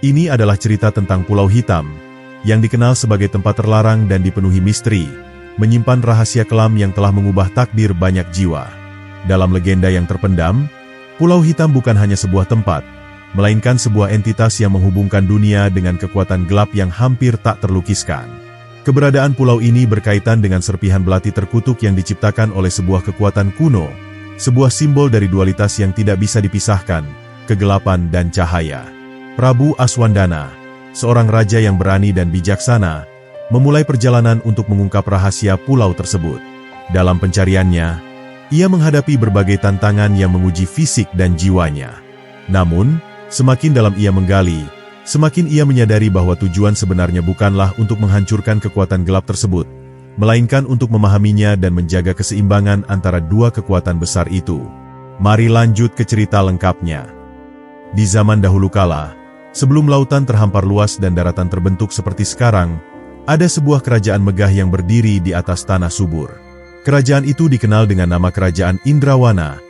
Ini adalah cerita tentang Pulau Hitam, yang dikenal sebagai tempat terlarang dan dipenuhi misteri, menyimpan rahasia kelam yang telah mengubah takdir banyak jiwa. Dalam legenda yang terpendam, Pulau Hitam bukan hanya sebuah tempat, melainkan sebuah entitas yang menghubungkan dunia dengan kekuatan gelap yang hampir tak terlukiskan. Keberadaan pulau ini berkaitan dengan serpihan belati terkutuk yang diciptakan oleh sebuah kekuatan kuno, sebuah simbol dari dualitas yang tidak bisa dipisahkan, kegelapan dan cahaya. Prabu Aswandana, seorang raja yang berani dan bijaksana, memulai perjalanan untuk mengungkap rahasia pulau tersebut. Dalam pencariannya, ia menghadapi berbagai tantangan yang menguji fisik dan jiwanya. Namun, semakin dalam ia menggali, semakin ia menyadari bahwa tujuan sebenarnya bukanlah untuk menghancurkan kekuatan gelap tersebut, melainkan untuk memahaminya dan menjaga keseimbangan antara dua kekuatan besar itu. Mari lanjut ke cerita lengkapnya. Di zaman dahulu kala, sebelum lautan terhampar luas dan daratan terbentuk seperti sekarang, ada sebuah kerajaan megah yang berdiri di atas tanah subur. Kerajaan itu dikenal dengan nama Kerajaan Indrawana,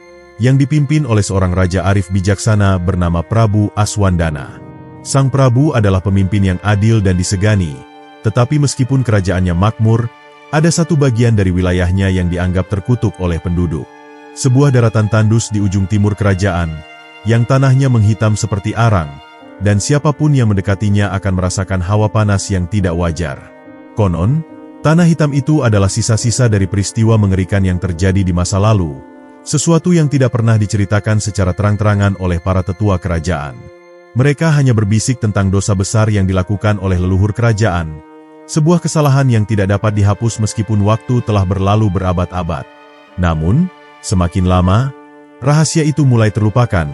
yang dipimpin oleh seorang raja arif bijaksana bernama Prabu Aswandana. Sang Prabu adalah pemimpin yang adil dan disegani, tetapi meskipun kerajaannya makmur, ada satu bagian dari wilayahnya yang dianggap terkutuk oleh penduduk. Sebuah daratan tandus di ujung timur kerajaan, yang tanahnya menghitam seperti arang, dan siapapun yang mendekatinya akan merasakan hawa panas yang tidak wajar. Konon, tanah hitam itu adalah sisa-sisa dari peristiwa mengerikan yang terjadi di masa lalu, sesuatu yang tidak pernah diceritakan secara terang-terangan oleh para tetua kerajaan. Mereka hanya berbisik tentang dosa besar yang dilakukan oleh leluhur kerajaan, sebuah kesalahan yang tidak dapat dihapus meskipun waktu telah berlalu berabad-abad. Namun, semakin lama, rahasia itu mulai terlupakan,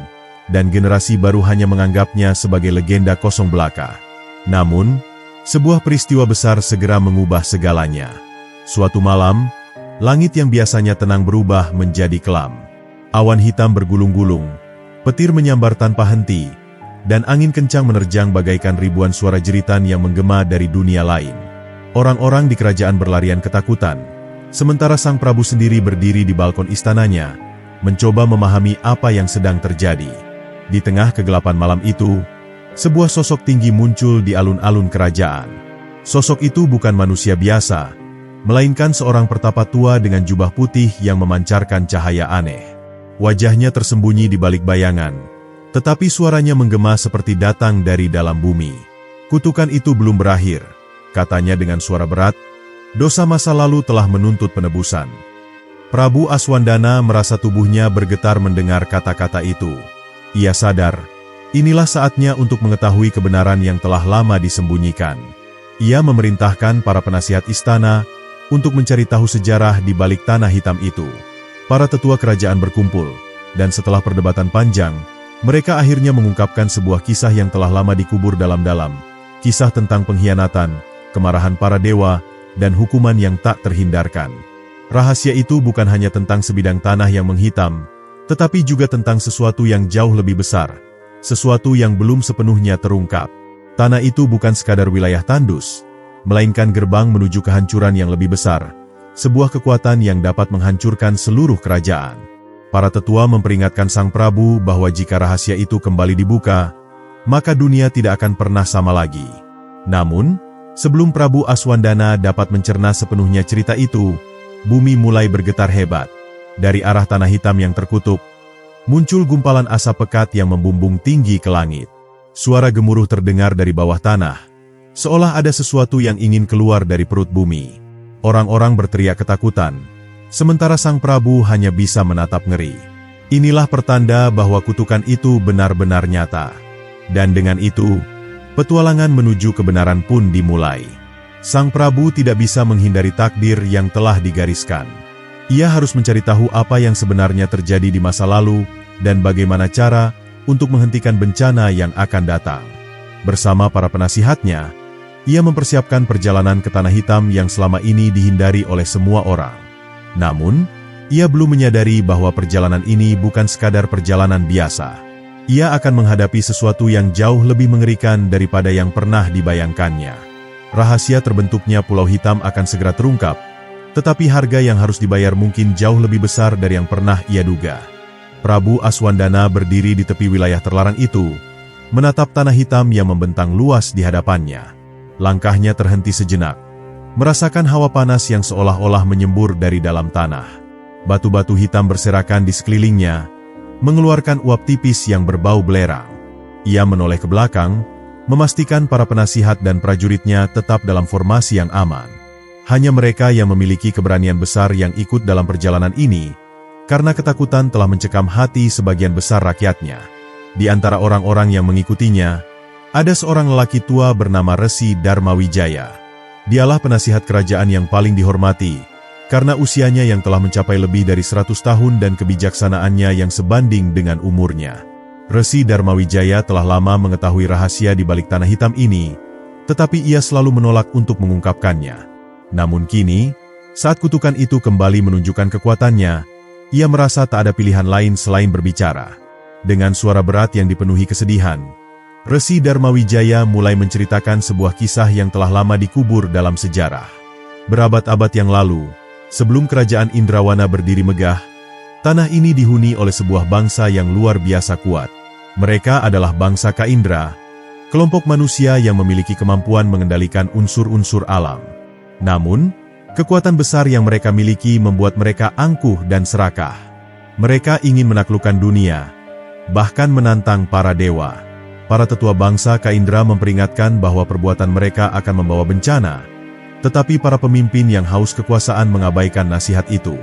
dan generasi baru hanya menganggapnya sebagai legenda kosong belaka. Namun, sebuah peristiwa besar segera mengubah segalanya. Suatu malam, langit yang biasanya tenang berubah menjadi kelam. Awan hitam bergulung-gulung, petir menyambar tanpa henti, dan angin kencang menerjang bagaikan ribuan suara jeritan yang menggema dari dunia lain. Orang-orang di kerajaan berlarian ketakutan, sementara Sang Prabu sendiri berdiri di balkon istananya, mencoba memahami apa yang sedang terjadi. Di tengah kegelapan malam itu, sebuah sosok tinggi muncul di alun-alun kerajaan. Sosok itu bukan manusia biasa, melainkan seorang pertapa tua dengan jubah putih yang memancarkan cahaya aneh. Wajahnya tersembunyi di balik bayangan, tetapi suaranya menggema seperti datang dari dalam bumi. Kutukan itu belum berakhir, katanya dengan suara berat, dosa masa lalu telah menuntut penebusan. Prabu Aswandana merasa tubuhnya bergetar mendengar kata-kata itu. Ia sadar, inilah saatnya untuk mengetahui kebenaran yang telah lama disembunyikan. Ia memerintahkan para penasihat istana untuk mencari tahu sejarah di balik tanah hitam itu. Para tetua kerajaan berkumpul, dan setelah perdebatan panjang, mereka akhirnya mengungkapkan sebuah kisah yang telah lama dikubur dalam-dalam. Kisah tentang pengkhianatan, kemarahan para dewa, dan hukuman yang tak terhindarkan. Rahasia itu bukan hanya tentang sebidang tanah yang menghitam, tetapi juga tentang sesuatu yang jauh lebih besar, sesuatu yang belum sepenuhnya terungkap. Tanah itu bukan sekadar wilayah tandus, melainkan gerbang menuju kehancuran yang lebih besar, sebuah kekuatan yang dapat menghancurkan seluruh kerajaan. Para tetua memperingatkan Sang Prabu bahwa jika rahasia itu kembali dibuka, maka dunia tidak akan pernah sama lagi. Namun, sebelum Prabu Aswandana dapat mencerna sepenuhnya cerita itu, bumi mulai bergetar hebat. Dari arah tanah hitam yang terkutuk, muncul gumpalan asap pekat yang membumbung tinggi ke langit. Suara gemuruh terdengar dari bawah tanah, seolah ada sesuatu yang ingin keluar dari perut bumi. Orang-orang berteriak ketakutan, sementara Sang Prabu hanya bisa menatap ngeri. Inilah pertanda bahwa kutukan itu benar-benar nyata. Dan dengan itu, petualangan menuju kebenaran pun dimulai. Sang Prabu tidak bisa menghindari takdir yang telah digariskan. Ia harus mencari tahu apa yang sebenarnya terjadi di masa lalu, dan bagaimana cara untuk menghentikan bencana yang akan datang. Bersama para penasihatnya, ia mempersiapkan perjalanan ke tanah hitam yang selama ini dihindari oleh semua orang. Namun, ia belum menyadari bahwa perjalanan ini bukan sekadar perjalanan biasa. Ia akan menghadapi sesuatu yang jauh lebih mengerikan daripada yang pernah dibayangkannya. Rahasia terbentuknya Pulau Hitam akan segera terungkap, tetapi harga yang harus dibayar mungkin jauh lebih besar dari yang pernah ia duga. Prabu Aswandana berdiri di tepi wilayah terlarang itu, menatap tanah hitam yang membentang luas di hadapannya. Langkahnya terhenti sejenak, merasakan hawa panas yang seolah-olah menyembur dari dalam tanah. Batu-batu hitam berserakan di sekelilingnya, mengeluarkan uap tipis yang berbau belerang. Ia menoleh ke belakang, memastikan para penasihat dan prajuritnya tetap dalam formasi yang aman. Hanya mereka yang memiliki keberanian besar yang ikut dalam perjalanan ini, karena ketakutan telah mencekam hati sebagian besar rakyatnya. Di antara orang-orang yang mengikutinya, ada seorang lelaki tua bernama Resi Darmawijaya. Dialah penasihat kerajaan yang paling dihormati, karena usianya yang telah mencapai lebih dari 100 tahun dan kebijaksanaannya yang sebanding dengan umurnya. Resi Darmawijaya telah lama mengetahui rahasia di balik tanah hitam ini, tetapi ia selalu menolak untuk mengungkapkannya. Namun kini, saat kutukan itu kembali menunjukkan kekuatannya, ia merasa tak ada pilihan lain selain berbicara. Dengan suara berat yang dipenuhi kesedihan, Resi Darmawijaya mulai menceritakan sebuah kisah yang telah lama dikubur dalam sejarah. Berabad-abad yang lalu, sebelum kerajaan Indrawana berdiri megah, tanah ini dihuni oleh sebuah bangsa yang luar biasa kuat. Mereka adalah bangsa Kaindra, kelompok manusia yang memiliki kemampuan mengendalikan unsur-unsur alam. Namun, kekuatan besar yang mereka miliki membuat mereka angkuh dan serakah. Mereka ingin menaklukkan dunia, bahkan menantang para dewa. Para tetua bangsa Kaindra memperingatkan bahwa perbuatan mereka akan membawa bencana, tetapi para pemimpin yang haus kekuasaan mengabaikan nasihat itu.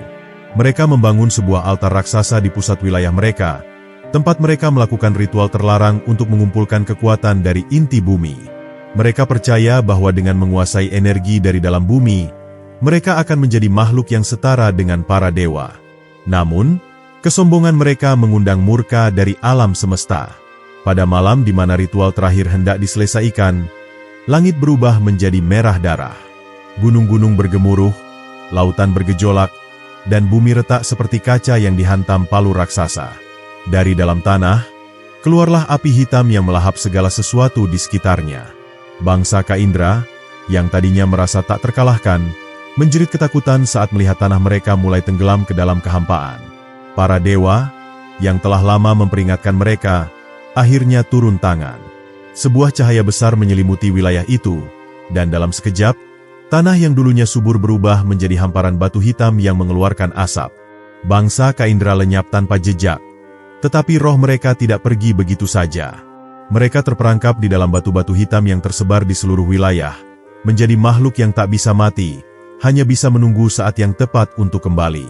Mereka membangun sebuah altar raksasa di pusat wilayah mereka, tempat mereka melakukan ritual terlarang untuk mengumpulkan kekuatan dari inti bumi. Mereka percaya bahwa dengan menguasai energi dari dalam bumi, mereka akan menjadi makhluk yang setara dengan para dewa. Namun, kesombongan mereka mengundang murka dari alam semesta. Pada malam di mana ritual terakhir hendak diselesaikan, langit berubah menjadi merah darah. Gunung-gunung bergemuruh, lautan bergejolak, dan bumi retak seperti kaca yang dihantam palu raksasa. Dari dalam tanah, keluarlah api hitam yang melahap segala sesuatu di sekitarnya. Bangsa Kaindra, yang tadinya merasa tak terkalahkan, menjerit ketakutan saat melihat tanah mereka mulai tenggelam ke dalam kehampaan. Para dewa, yang telah lama memperingatkan mereka, akhirnya turun tangan. Sebuah cahaya besar menyelimuti wilayah itu, dan dalam sekejap, tanah yang dulunya subur berubah menjadi hamparan batu hitam yang mengeluarkan asap. Bangsa Kaindra lenyap tanpa jejak, tetapi roh mereka tidak pergi begitu saja. Mereka terperangkap di dalam batu-batu hitam yang tersebar di seluruh wilayah, menjadi makhluk yang tak bisa mati, hanya bisa menunggu saat yang tepat untuk kembali.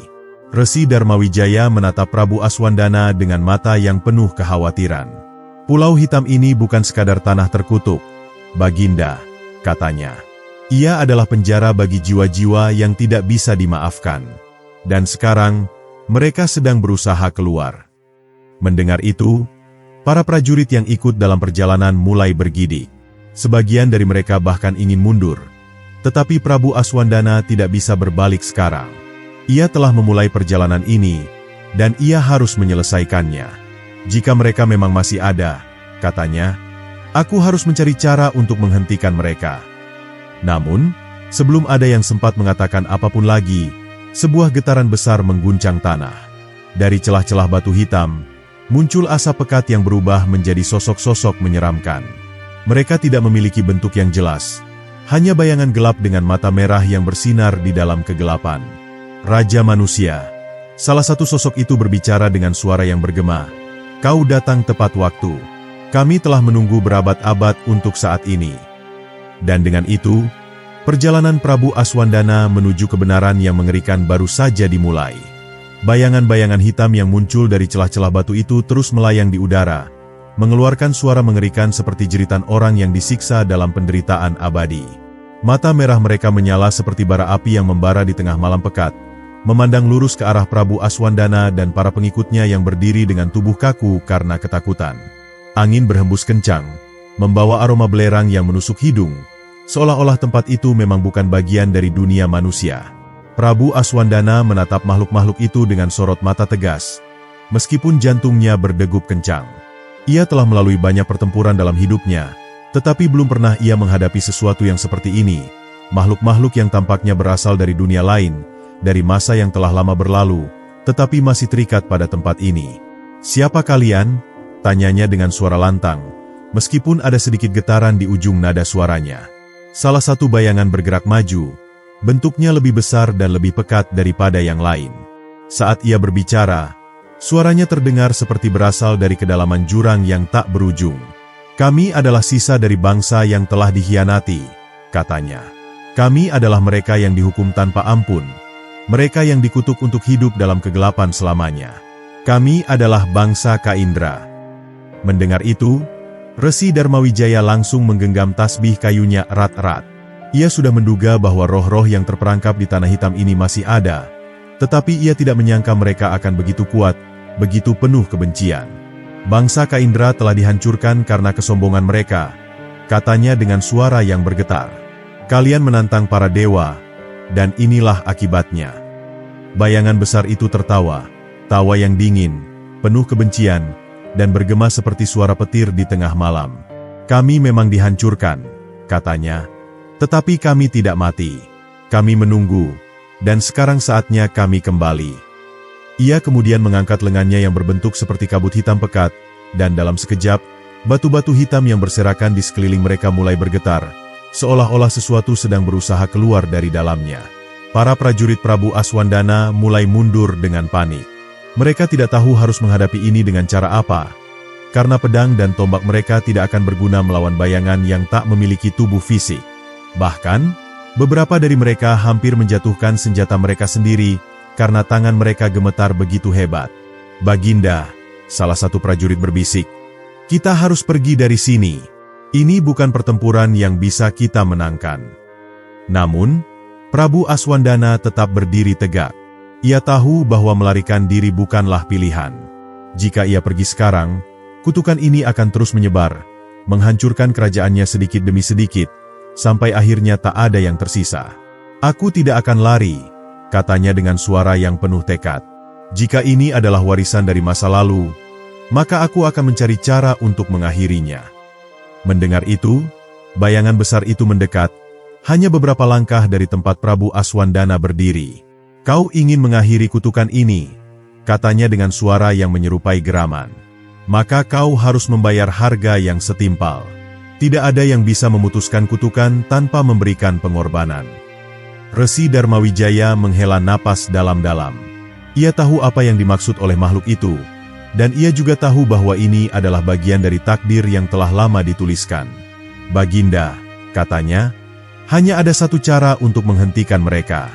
Resi Darmawijaya menatap Prabu Aswandana dengan mata yang penuh kekhawatiran. Pulau hitam ini bukan sekadar tanah terkutuk, Baginda, katanya. Ia adalah penjara bagi jiwa-jiwa yang tidak bisa dimaafkan. Dan sekarang, mereka sedang berusaha keluar. Mendengar itu, para prajurit yang ikut dalam perjalanan mulai bergidik. Sebagian dari mereka bahkan ingin mundur. Tetapi Prabu Aswandana tidak bisa berbalik sekarang. Ia telah memulai perjalanan ini, dan ia harus menyelesaikannya. Jika mereka memang masih ada, katanya, aku harus mencari cara untuk menghentikan mereka. Namun, sebelum ada yang sempat mengatakan apapun lagi, sebuah getaran besar mengguncang tanah. Dari celah-celah batu hitam, muncul asap pekat yang berubah menjadi sosok-sosok menyeramkan. Mereka tidak memiliki bentuk yang jelas, hanya bayangan gelap dengan mata merah yang bersinar di dalam kegelapan. Raja Manusia, salah satu sosok itu berbicara dengan suara yang bergema. Kau datang tepat waktu. Kami telah menunggu berabad-abad untuk saat ini. Dan dengan itu, perjalanan Prabu Aswandana menuju kebenaran yang mengerikan baru saja dimulai. Bayangan-bayangan hitam yang muncul dari celah-celah batu itu terus melayang di udara, mengeluarkan suara mengerikan seperti jeritan orang yang disiksa dalam penderitaan abadi. Mata merah mereka menyala seperti bara api yang membara di tengah malam pekat, memandang lurus ke arah Prabu Aswandana dan para pengikutnya yang berdiri dengan tubuh kaku karena ketakutan. Angin berhembus kencang, membawa aroma belerang yang menusuk hidung, seolah-olah tempat itu memang bukan bagian dari dunia manusia. Prabu Aswandana menatap makhluk-makhluk itu dengan sorot mata tegas, meskipun jantungnya berdegup kencang. Ia telah melalui banyak pertempuran dalam hidupnya, tetapi belum pernah ia menghadapi sesuatu yang seperti ini. Makhluk-makhluk yang tampaknya berasal dari dunia lain, dari masa yang telah lama berlalu, tetapi masih terikat pada tempat ini. Siapa kalian? Tanyanya dengan suara lantang, meskipun ada sedikit getaran di ujung nada suaranya. Salah satu bayangan bergerak maju, bentuknya lebih besar dan lebih pekat daripada yang lain. Saat ia berbicara, suaranya terdengar seperti berasal dari kedalaman jurang yang tak berujung. Kami adalah sisa dari bangsa yang telah dikhianati, katanya. Kami adalah mereka yang dihukum tanpa ampun, mereka yang dikutuk untuk hidup dalam kegelapan selamanya. Kami adalah bangsa Kaindra. Mendengar itu, Resi Darmawijaya langsung menggenggam tasbih kayunya erat-erat. Ia sudah menduga bahwa roh-roh yang terperangkap di tanah hitam ini masih ada, tetapi ia tidak menyangka mereka akan begitu kuat, begitu penuh kebencian. Bangsa Kaindra telah dihancurkan karena kesombongan mereka, katanya dengan suara yang bergetar. Kalian menantang para dewa, dan inilah akibatnya. Bayangan besar itu tertawa, tawa yang dingin, penuh kebencian, dan bergema seperti suara petir di tengah malam. Kami memang dihancurkan, katanya, tetapi kami tidak mati. Kami menunggu, dan sekarang saatnya kami kembali. Ia kemudian mengangkat lengannya yang berbentuk seperti kabut hitam pekat, dan dalam sekejap, batu-batu hitam yang berserakan di sekeliling mereka mulai bergetar, seolah-olah sesuatu sedang berusaha keluar dari dalamnya. Para prajurit Prabu Aswandana mulai mundur dengan panik. Mereka tidak tahu harus menghadapi ini dengan cara apa, karena pedang dan tombak mereka tidak akan berguna melawan bayangan yang tak memiliki tubuh fisik. Bahkan, beberapa dari mereka hampir menjatuhkan senjata mereka sendiri karena tangan mereka gemetar begitu hebat. Baginda, salah satu prajurit berbisik, kita harus pergi dari sini. Ini bukan pertempuran yang bisa kita menangkan. Namun, Prabu Aswandana tetap berdiri tegak. Ia tahu bahwa melarikan diri bukanlah pilihan. Jika ia pergi sekarang, kutukan ini akan terus menyebar, menghancurkan kerajaannya sedikit demi sedikit, sampai akhirnya tak ada yang tersisa. Aku tidak akan lari, katanya dengan suara yang penuh tekad. Jika ini adalah warisan dari masa lalu, maka aku akan mencari cara untuk mengakhirinya. Mendengar itu, bayangan besar itu mendekat, hanya beberapa langkah dari tempat Prabu Aswandana berdiri. Kau ingin mengakhiri kutukan ini, katanya dengan suara yang menyerupai geraman. Maka kau harus membayar harga yang setimpal. Tidak ada yang bisa memutuskan kutukan tanpa memberikan pengorbanan. Resi Darmawijaya menghela napas dalam-dalam. Ia tahu apa yang dimaksud oleh makhluk itu, dan ia juga tahu bahwa ini adalah bagian dari takdir yang telah lama dituliskan. Baginda, katanya, hanya ada satu cara untuk menghentikan mereka.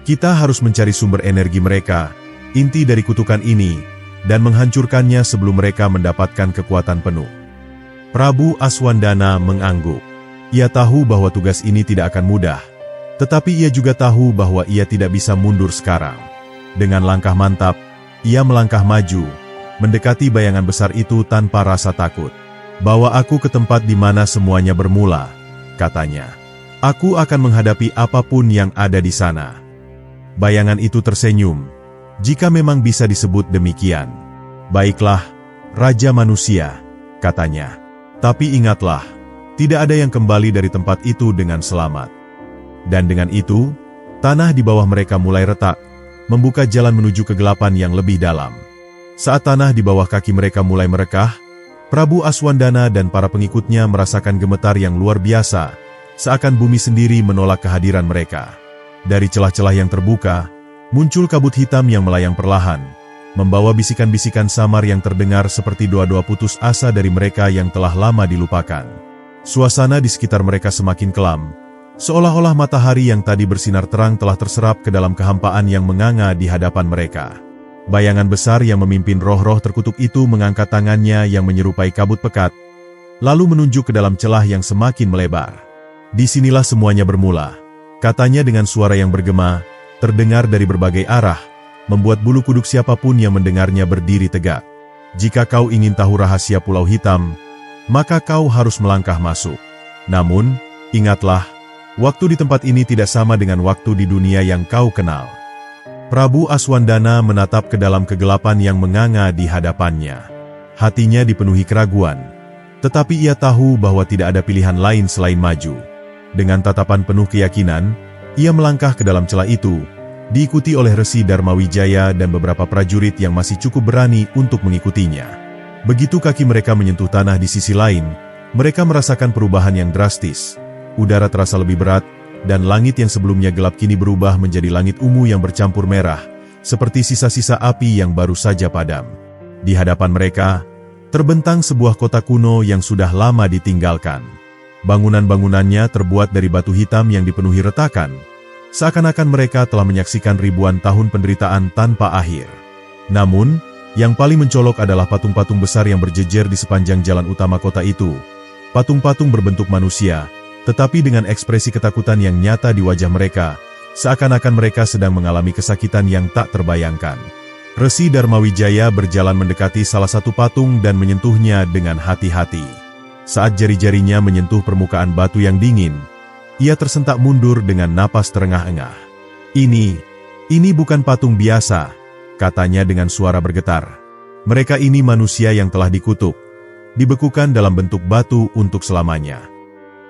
Kita harus mencari sumber energi mereka, inti dari kutukan ini, dan menghancurkannya sebelum mereka mendapatkan kekuatan penuh. Prabu Aswandana mengangguk. Ia tahu bahwa tugas ini tidak akan mudah, tetapi ia juga tahu bahwa ia tidak bisa mundur sekarang. Dengan langkah mantap, ia melangkah maju, mendekati bayangan besar itu tanpa rasa takut. Bawa aku ke tempat di mana semuanya bermula, katanya. Aku akan menghadapi apapun yang ada di sana. Bayangan itu tersenyum, jika memang bisa disebut demikian. Baiklah, Raja Manusia, katanya. Tapi ingatlah, tidak ada yang kembali dari tempat itu dengan selamat. Dan dengan itu, tanah di bawah mereka mulai retak, membuka jalan menuju kegelapan yang lebih dalam. Saat tanah di bawah kaki mereka mulai merekah, Prabu Aswandana dan para pengikutnya merasakan gemetar yang luar biasa, seakan bumi sendiri menolak kehadiran mereka. Dari celah-celah yang terbuka, muncul kabut hitam yang melayang perlahan, membawa bisikan-bisikan samar yang terdengar seperti doa-doa putus asa dari mereka yang telah lama dilupakan. Suasana di sekitar mereka semakin kelam, seolah-olah matahari yang tadi bersinar terang telah terserap ke dalam kehampaan yang menganga di hadapan mereka. Bayangan besar yang memimpin roh-roh terkutuk itu mengangkat tangannya yang menyerupai kabut pekat, lalu menunjuk ke dalam celah yang semakin melebar. Disinilah semuanya bermula, katanya dengan suara yang bergema, terdengar dari berbagai arah, membuat bulu kuduk siapapun yang mendengarnya berdiri tegak. Jika kau ingin tahu rahasia Pulau Hitam, maka kau harus melangkah masuk. Namun, ingatlah, waktu di tempat ini tidak sama dengan waktu di dunia yang kau kenal. Prabu Aswandana menatap ke dalam kegelapan yang menganga di hadapannya. Hatinya dipenuhi keraguan, tetapi ia tahu bahwa tidak ada pilihan lain selain maju. Dengan tatapan penuh keyakinan, ia melangkah ke dalam celah itu, diikuti oleh Resi Darmawijaya dan beberapa prajurit yang masih cukup berani untuk mengikutinya. Begitu kaki mereka menyentuh tanah di sisi lain, Mereka merasakan perubahan yang drastis. Udara terasa lebih berat, dan langit yang sebelumnya gelap kini berubah menjadi langit ungu yang bercampur merah, seperti sisa-sisa api yang baru saja padam. Di hadapan mereka, terbentang sebuah kota kuno yang sudah lama ditinggalkan. Bangunan-bangunannya terbuat dari batu hitam yang dipenuhi retakan, seakan-akan mereka telah menyaksikan ribuan tahun penderitaan tanpa akhir. Namun, yang paling mencolok adalah patung-patung besar yang berjejer di sepanjang jalan utama kota itu. Patung-patung berbentuk manusia, tetapi dengan ekspresi ketakutan yang nyata di wajah mereka, seakan-akan mereka sedang mengalami kesakitan yang tak terbayangkan. Resi Darmawijaya berjalan mendekati salah satu patung dan menyentuhnya dengan hati-hati. Saat jari-jarinya menyentuh permukaan batu yang dingin, ia tersentak mundur dengan napas terengah-engah. Ini bukan patung biasa, katanya dengan suara bergetar. Mereka ini manusia yang telah dikutuk, dibekukan dalam bentuk batu untuk selamanya.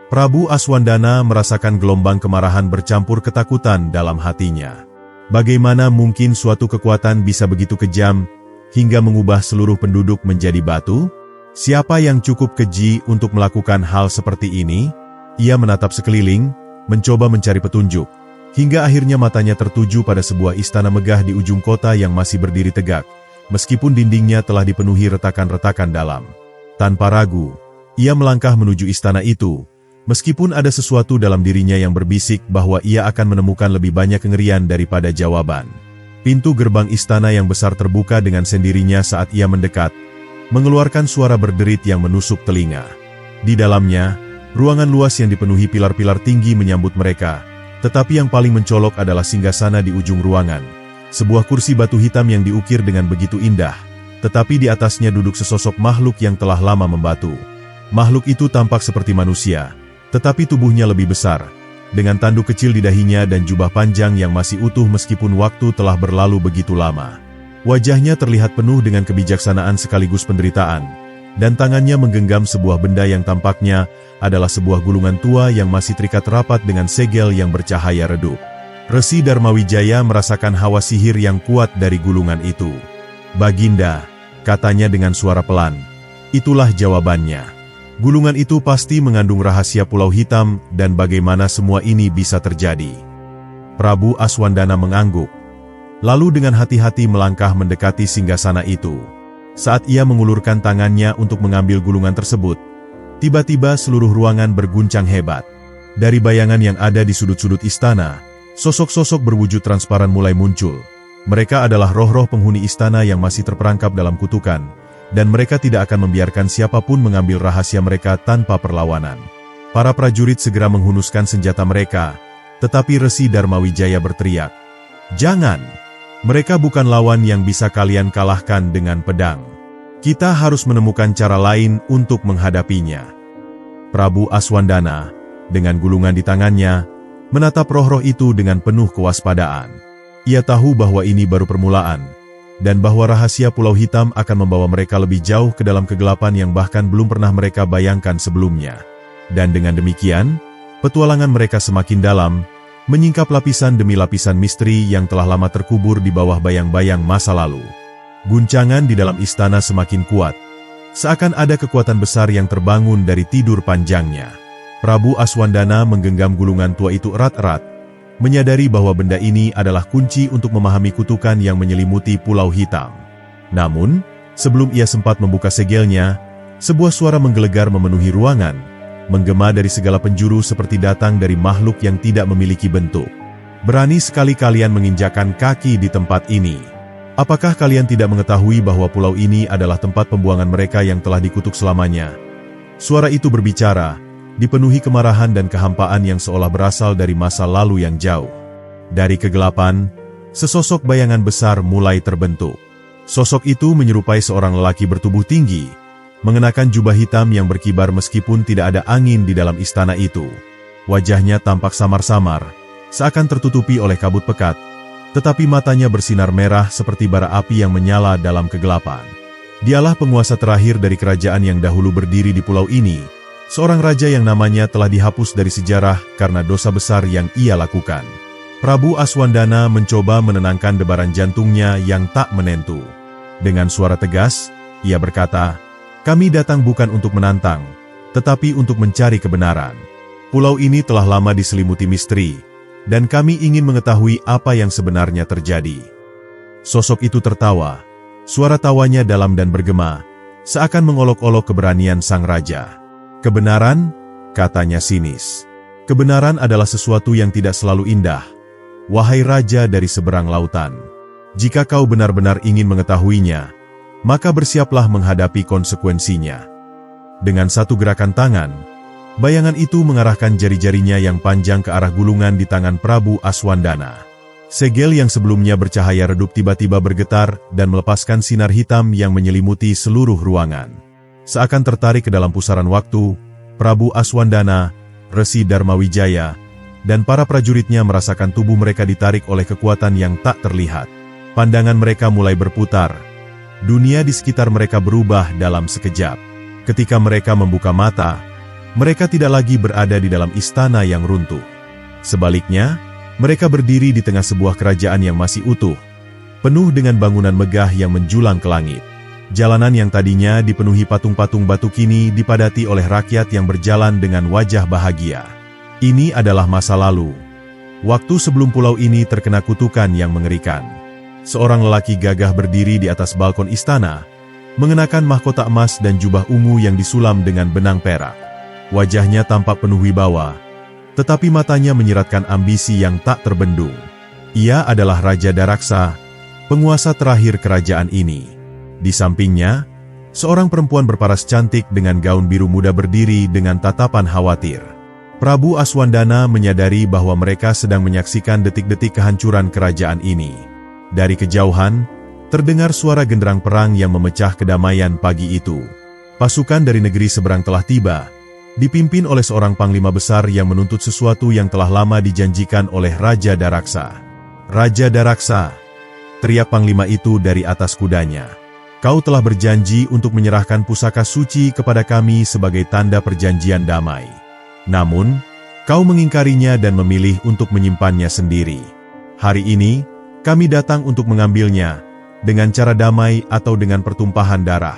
Prabu Aswandana merasakan gelombang kemarahan bercampur ketakutan dalam hatinya. Bagaimana mungkin suatu kekuatan bisa begitu kejam, hingga mengubah seluruh penduduk menjadi batu? Siapa yang cukup keji untuk melakukan hal seperti ini? Ia menatap sekeliling, mencoba mencari petunjuk, hingga akhirnya matanya tertuju pada sebuah istana megah di ujung kota yang masih berdiri tegak, meskipun dindingnya telah dipenuhi retakan-retakan dalam. Tanpa ragu, ia melangkah menuju istana itu, meskipun ada sesuatu dalam dirinya yang berbisik bahwa ia akan menemukan lebih banyak kengerian daripada jawaban. Pintu gerbang istana yang besar terbuka dengan sendirinya saat ia mendekat, mengeluarkan suara berderit yang menusuk telinga. Di dalamnya, ruangan luas yang dipenuhi pilar-pilar tinggi menyambut mereka, tetapi yang paling mencolok adalah singgasana di ujung ruangan. Sebuah kursi batu hitam yang diukir dengan begitu indah, tetapi di atasnya duduk sesosok makhluk yang telah lama membatu. Makhluk itu tampak seperti manusia, tetapi tubuhnya lebih besar, dengan tanduk kecil di dahinya dan jubah panjang yang masih utuh meskipun waktu telah berlalu begitu lama. Wajahnya terlihat penuh dengan kebijaksanaan sekaligus penderitaan, dan tangannya menggenggam sebuah benda yang tampaknya adalah sebuah gulungan tua yang masih terikat rapat dengan segel yang bercahaya redup. Resi Darmawijaya merasakan hawa sihir yang kuat dari gulungan itu. "Baginda," katanya dengan suara pelan. "Itulah jawabannya. Gulungan itu pasti mengandung rahasia Pulau Hitam dan bagaimana semua ini bisa terjadi." Prabu Aswandana mengangguk, lalu dengan hati-hati melangkah mendekati singgasana itu. Saat ia mengulurkan tangannya untuk mengambil gulungan tersebut, tiba-tiba seluruh ruangan berguncang hebat. Dari bayangan yang ada di sudut-sudut istana, sosok-sosok berwujud transparan mulai muncul. Mereka adalah roh-roh penghuni istana yang masih terperangkap dalam kutukan, dan mereka tidak akan membiarkan siapapun mengambil rahasia mereka tanpa perlawanan. Para prajurit segera menghunuskan senjata mereka, tetapi Resi Darmawijaya berteriak, "Jangan! Mereka bukan lawan yang bisa kalian kalahkan dengan pedang. Kita harus menemukan cara lain untuk menghadapinya." Prabu Aswandana, dengan gulungan di tangannya, menatap roh-roh itu dengan penuh kewaspadaan. Ia tahu bahwa ini baru permulaan, dan bahwa rahasia Pulau Hitam akan membawa mereka lebih jauh ke dalam kegelapan yang bahkan belum pernah mereka bayangkan sebelumnya. Dan dengan demikian, petualangan mereka semakin dalam, menyingkap lapisan demi lapisan misteri yang telah lama terkubur di bawah bayang-bayang masa lalu. Guncangan di dalam istana semakin kuat, seakan ada kekuatan besar yang terbangun dari tidur panjangnya. Prabu Aswandana menggenggam gulungan tua itu erat-erat, menyadari bahwa benda ini adalah kunci untuk memahami kutukan yang menyelimuti Pulau Hitam. Namun, sebelum ia sempat membuka segelnya, sebuah suara menggelegar memenuhi ruangan, menggema dari segala penjuru seperti datang dari makhluk yang tidak memiliki bentuk. "Berani sekali kalian menginjakan kaki di tempat ini. Apakah kalian tidak mengetahui bahwa pulau ini adalah tempat pembuangan mereka yang telah dikutuk selamanya?" Suara itu berbicara, dipenuhi kemarahan dan kehampaan yang seolah berasal dari masa lalu yang jauh. Dari kegelapan, sesosok bayangan besar mulai terbentuk. Sosok itu menyerupai seorang lelaki bertubuh tinggi, mengenakan jubah hitam yang berkibar meskipun tidak ada angin di dalam istana itu. Wajahnya tampak samar-samar, seakan tertutupi oleh kabut pekat, tetapi matanya bersinar merah seperti bara api yang menyala dalam kegelapan. Dialah penguasa terakhir dari kerajaan yang dahulu berdiri di pulau ini, seorang raja yang namanya telah dihapus dari sejarah karena dosa besar yang ia lakukan. Prabu Aswandana mencoba menenangkan debaran jantungnya yang tak menentu. Dengan suara tegas, ia berkata, "Kami datang bukan untuk menantang, tetapi untuk mencari kebenaran. Pulau ini telah lama diselimuti misteri, dan kami ingin mengetahui apa yang sebenarnya terjadi." Sosok itu tertawa. Suara tawanya dalam dan bergema, seakan mengolok-olok keberanian sang raja. "Kebenaran?" katanya sinis. "Kebenaran adalah sesuatu yang tidak selalu indah, wahai raja dari seberang lautan. Jika kau benar-benar ingin mengetahuinya, maka bersiaplah menghadapi konsekuensinya." Dengan satu gerakan tangan, bayangan itu mengarahkan jari-jarinya yang panjang ke arah gulungan di tangan Prabu Aswandana. Segel yang sebelumnya bercahaya redup tiba-tiba bergetar dan melepaskan sinar hitam yang menyelimuti seluruh ruangan. Seakan tertarik ke dalam pusaran waktu, Prabu Aswandana, Resi Dharmawijaya, dan para prajuritnya merasakan tubuh mereka ditarik oleh kekuatan yang tak terlihat. Pandangan mereka mulai berputar. Dunia di sekitar mereka berubah dalam sekejap. Ketika mereka membuka mata, mereka tidak lagi berada di dalam istana yang runtuh. Sebaliknya, mereka berdiri di tengah sebuah kerajaan yang masih utuh, penuh dengan bangunan megah yang menjulang ke langit. Jalanan yang tadinya dipenuhi patung-patung batu kini dipadati oleh rakyat yang berjalan dengan wajah bahagia. Ini adalah masa lalu, waktu sebelum pulau ini terkena kutukan yang mengerikan. Seorang lelaki gagah berdiri di atas balkon istana, mengenakan mahkota emas dan jubah ungu yang disulam dengan benang perak. Wajahnya tampak penuh wibawa, tetapi matanya menyiratkan ambisi yang tak terbendung. Ia adalah Raja Daraksa, penguasa terakhir kerajaan ini. Di sampingnya, seorang perempuan berparas cantik dengan gaun biru muda berdiri dengan tatapan khawatir. Prabu Aswandana menyadari bahwa mereka sedang menyaksikan detik-detik kehancuran kerajaan ini. Dari kejauhan, terdengar suara genderang perang yang memecah kedamaian pagi itu. Pasukan dari negeri seberang telah tiba, dipimpin oleh seorang panglima besar yang menuntut sesuatu yang telah lama dijanjikan oleh Raja Daraksa. "Raja Daraksa," teriak panglima itu dari atas kudanya. "Kau telah berjanji untuk menyerahkan pusaka suci kepada kami sebagai tanda perjanjian damai. Namun, kau mengingkarinya dan memilih untuk menyimpannya sendiri. Hari ini, kami datang untuk mengambilnya, dengan cara damai atau dengan pertumpahan darah."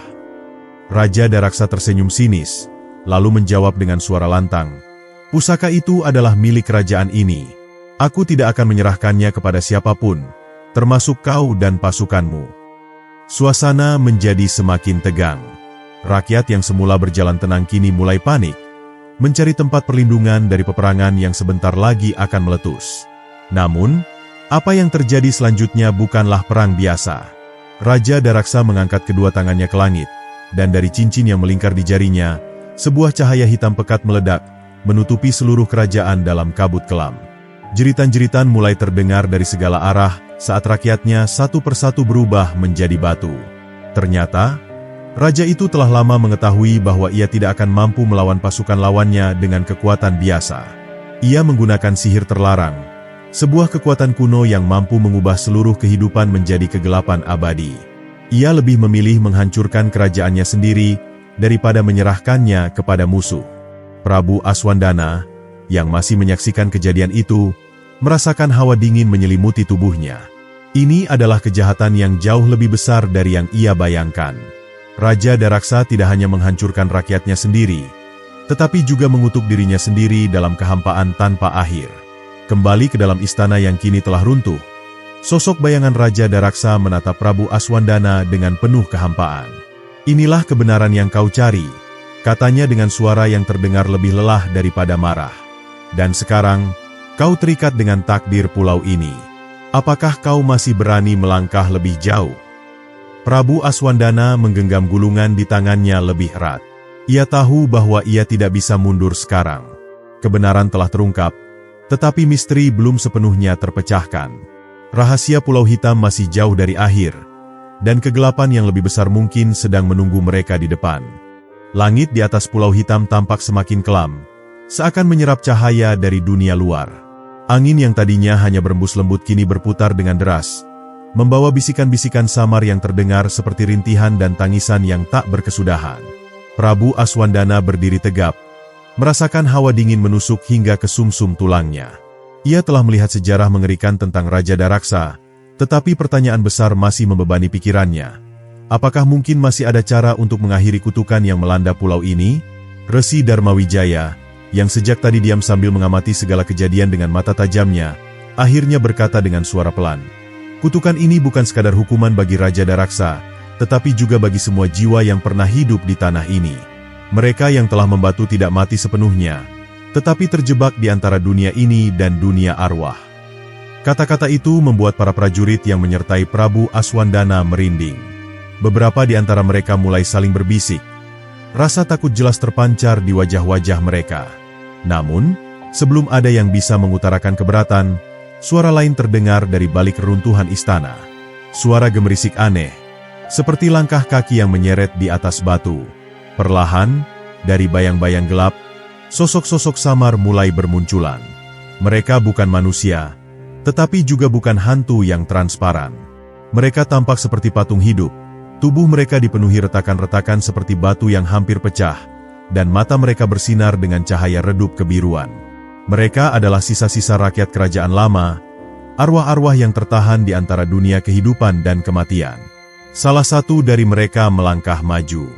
Raja Daraksa tersenyum sinis, lalu menjawab dengan suara lantang, "Pusaka itu adalah milik kerajaan ini. Aku tidak akan menyerahkannya kepada siapapun, termasuk kau dan pasukanmu." Suasana menjadi semakin tegang. Rakyat yang semula berjalan tenang kini mulai panik, mencari tempat perlindungan dari peperangan yang sebentar lagi akan meletus. Namun, apa yang terjadi selanjutnya bukanlah perang biasa. Raja Daraksa mengangkat kedua tangannya ke langit, dan dari cincin yang melingkar di jarinya, sebuah cahaya hitam pekat meledak, menutupi seluruh kerajaan dalam kabut kelam. Jeritan-jeritan mulai terdengar dari segala arah saat rakyatnya satu persatu berubah menjadi batu. Ternyata, raja itu telah lama mengetahui bahwa ia tidak akan mampu melawan pasukan lawannya dengan kekuatan biasa. Ia menggunakan sihir terlarang, sebuah kekuatan kuno yang mampu mengubah seluruh kehidupan menjadi kegelapan abadi. Ia lebih memilih menghancurkan kerajaannya sendiri daripada menyerahkannya kepada musuh. Prabu Aswandana, yang masih menyaksikan kejadian itu, merasakan hawa dingin menyelimuti tubuhnya. Ini adalah kejahatan yang jauh lebih besar dari yang ia bayangkan. Raja Daraksa tidak hanya menghancurkan rakyatnya sendiri, tetapi juga mengutuk dirinya sendiri dalam kehampaan tanpa akhir. Kembali ke dalam istana yang kini telah runtuh, sosok bayangan Raja Daraksa menatap Prabu Aswandana dengan penuh kehampaan. "Inilah kebenaran yang kau cari," katanya dengan suara yang terdengar lebih lelah daripada marah. "Dan sekarang, kau terikat dengan takdir pulau ini. Apakah kau masih berani melangkah lebih jauh?" Prabu Aswandana menggenggam gulungan di tangannya lebih erat. Ia tahu bahwa ia tidak bisa mundur sekarang. Kebenaran telah terungkap, tetapi misteri belum sepenuhnya terpecahkan. Rahasia Pulau Hitam masih jauh dari akhir, dan kegelapan yang lebih besar mungkin sedang menunggu mereka di depan. Langit di atas Pulau Hitam tampak semakin kelam, seakan menyerap cahaya dari dunia luar. Angin yang tadinya hanya berembus lembut kini berputar dengan deras, membawa bisikan-bisikan samar yang terdengar seperti rintihan dan tangisan yang tak berkesudahan. Prabu Aswandana berdiri tegap, merasakan hawa dingin menusuk hingga ke sumsum tulangnya. Ia telah melihat sejarah mengerikan tentang Raja Daraksa, tetapi pertanyaan besar masih membebani pikirannya. Apakah mungkin masih ada cara untuk mengakhiri kutukan yang melanda pulau ini? Resi Darmawijaya, yang sejak tadi diam sambil mengamati segala kejadian dengan mata tajamnya, akhirnya berkata dengan suara pelan, "Kutukan ini bukan sekadar hukuman bagi Raja Daraksa, tetapi juga bagi semua jiwa yang pernah hidup di tanah ini. Mereka yang telah membatu tidak mati sepenuhnya, tetapi terjebak di antara dunia ini dan dunia arwah." Kata-kata itu membuat para prajurit yang menyertai Prabu Aswandana merinding. Beberapa di antara mereka mulai saling berbisik. Rasa takut jelas terpancar di wajah-wajah mereka. Namun, sebelum ada yang bisa mengutarakan keberatan, suara lain terdengar dari balik reruntuhan istana. Suara gemerisik aneh, seperti langkah kaki yang menyeret di atas batu. Perlahan, dari bayang-bayang gelap, sosok-sosok samar mulai bermunculan. Mereka bukan manusia, tetapi juga bukan hantu yang transparan. Mereka tampak seperti patung hidup. Tubuh mereka dipenuhi retakan-retakan seperti batu yang hampir pecah, dan mata mereka bersinar dengan cahaya redup kebiruan. Mereka adalah sisa-sisa rakyat kerajaan lama, arwah-arwah yang tertahan di antara dunia kehidupan dan kematian. Salah satu dari mereka melangkah maju.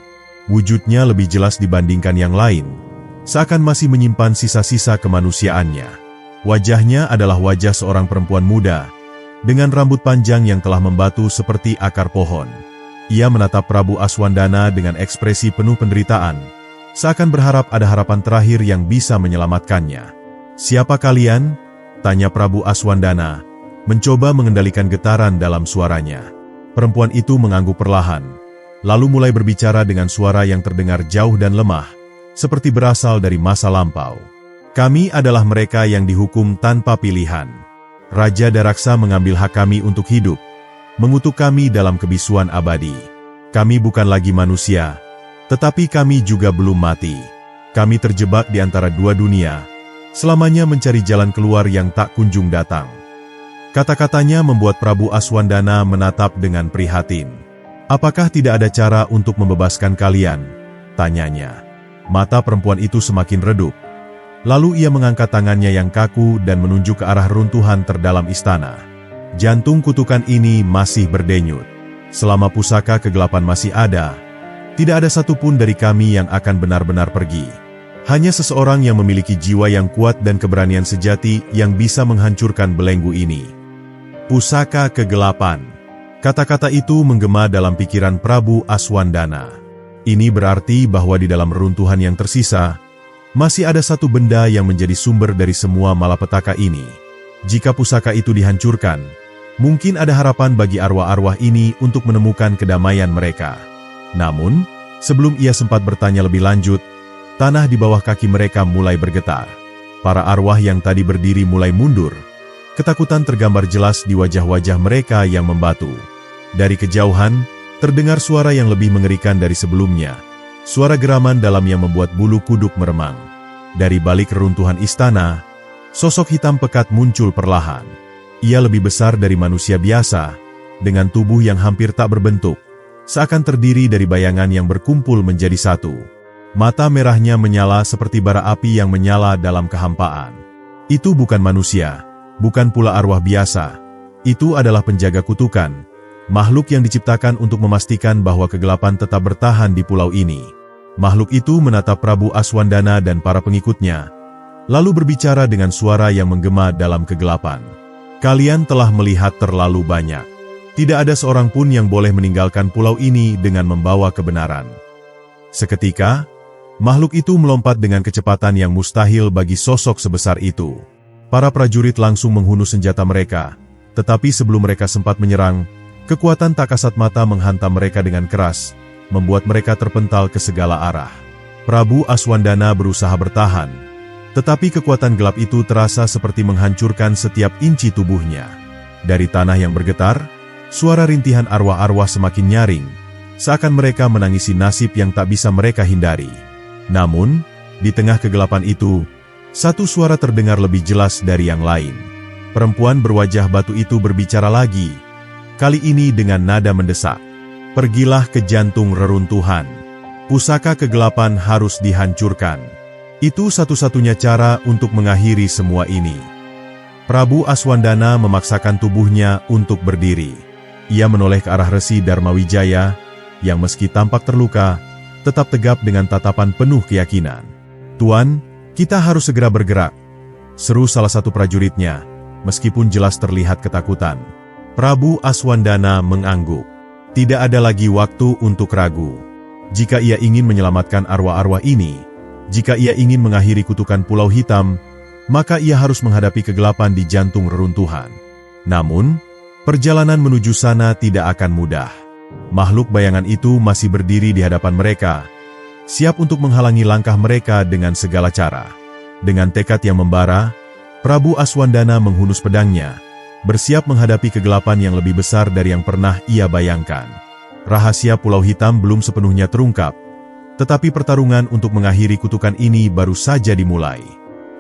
Wujudnya lebih jelas dibandingkan yang lain, seakan masih menyimpan sisa-sisa kemanusiaannya. Wajahnya adalah wajah seorang perempuan muda, dengan rambut panjang yang telah membatu seperti akar pohon. Ia menatap Prabu Aswandana dengan ekspresi penuh penderitaan, seakan berharap ada harapan terakhir yang bisa menyelamatkannya. "Siapa kalian?" tanya Prabu Aswandana, mencoba mengendalikan getaran dalam suaranya. Perempuan itu mengangguk perlahan, lalu mulai berbicara dengan suara yang terdengar jauh dan lemah, seperti berasal dari masa lampau. "Kami adalah mereka yang dihukum tanpa pilihan. Raja Daraksa mengambil hak kami untuk hidup, mengutuk kami dalam kebisuan abadi. Kami bukan lagi manusia, tetapi kami juga belum mati. Kami terjebak di antara dua dunia, selamanya mencari jalan keluar yang tak kunjung datang." Kata-katanya membuat Prabu Aswandana menatap dengan prihatin. "Apakah tidak ada cara untuk membebaskan kalian?" tanyanya. Mata perempuan itu semakin redup. Lalu ia mengangkat tangannya yang kaku dan menunjuk ke arah runtuhan terdalam istana. "Jantung kutukan ini masih berdenyut. Selama pusaka kegelapan masih ada, tidak ada satupun dari kami yang akan benar-benar pergi. Hanya seseorang yang memiliki jiwa yang kuat dan keberanian sejati yang bisa menghancurkan belenggu ini." Pusaka kegelapan. Kata-kata itu menggema dalam pikiran Prabu Aswandana. Ini berarti bahwa di dalam reruntuhan yang tersisa, masih ada satu benda yang menjadi sumber dari semua malapetaka ini. Jika pusaka itu dihancurkan, mungkin ada harapan bagi arwah-arwah ini untuk menemukan kedamaian mereka. Namun, sebelum ia sempat bertanya lebih lanjut, tanah di bawah kaki mereka mulai bergetar. Para arwah yang tadi berdiri mulai mundur. Ketakutan tergambar jelas di wajah-wajah mereka yang membatu. Dari kejauhan, terdengar suara yang lebih mengerikan dari sebelumnya. Suara geraman dalam yang membuat bulu kuduk meremang. Dari balik reruntuhan istana, sosok hitam pekat muncul perlahan. Ia lebih besar dari manusia biasa, dengan tubuh yang hampir tak berbentuk, seakan terdiri dari bayangan yang berkumpul menjadi satu. Mata merahnya menyala seperti bara api yang menyala dalam kehampaan. Itu bukan manusia, bukan pula arwah biasa. Itu adalah penjaga kutukan, makhluk yang diciptakan untuk memastikan bahwa kegelapan tetap bertahan di pulau ini. Makhluk itu menatap Prabu Aswandana dan para pengikutnya, lalu berbicara dengan suara yang menggema dalam kegelapan. "Kalian telah melihat terlalu banyak. Tidak ada seorang pun yang boleh meninggalkan pulau ini dengan membawa kebenaran." Seketika, makhluk itu melompat dengan kecepatan yang mustahil bagi sosok sebesar itu. Para prajurit langsung menghunus senjata mereka, tetapi sebelum mereka sempat menyerang, kekuatan tak kasat mata menghantam mereka dengan keras, membuat mereka terpental ke segala arah. Prabu Aswandana berusaha bertahan, tetapi kekuatan gelap itu terasa seperti menghancurkan setiap inci tubuhnya. Dari tanah yang bergetar, suara rintihan arwah-arwah semakin nyaring, seakan mereka menangisi nasib yang tak bisa mereka hindari. Namun, di tengah kegelapan itu, satu suara terdengar lebih jelas dari yang lain. Perempuan berwajah batu itu berbicara lagi, kali ini dengan nada mendesak. "Pergilah ke jantung reruntuhan. Pusaka kegelapan harus dihancurkan. Itu satu-satunya cara untuk mengakhiri semua ini." Prabu Aswandana memaksakan tubuhnya untuk berdiri. Ia menoleh ke arah Resi Darmawijaya, yang meski tampak terluka, tetap tegap dengan tatapan penuh keyakinan. "Tuan, kita harus segera bergerak," seru salah satu prajuritnya, meskipun jelas terlihat ketakutan. Prabu Aswandana mengangguk. Tidak ada lagi waktu untuk ragu. Jika ia ingin menyelamatkan arwah-arwah ini, jika ia ingin mengakhiri kutukan Pulau Hitam, maka ia harus menghadapi kegelapan di jantung reruntuhan. Namun, perjalanan menuju sana tidak akan mudah. Makhluk bayangan itu masih berdiri di hadapan mereka, siap untuk menghalangi langkah mereka dengan segala cara. Dengan tekad yang membara, Prabu Aswandana menghunus pedangnya, bersiap menghadapi kegelapan yang lebih besar dari yang pernah ia bayangkan. Rahasia Pulau Hitam belum sepenuhnya terungkap, tetapi pertarungan untuk mengakhiri kutukan ini baru saja dimulai.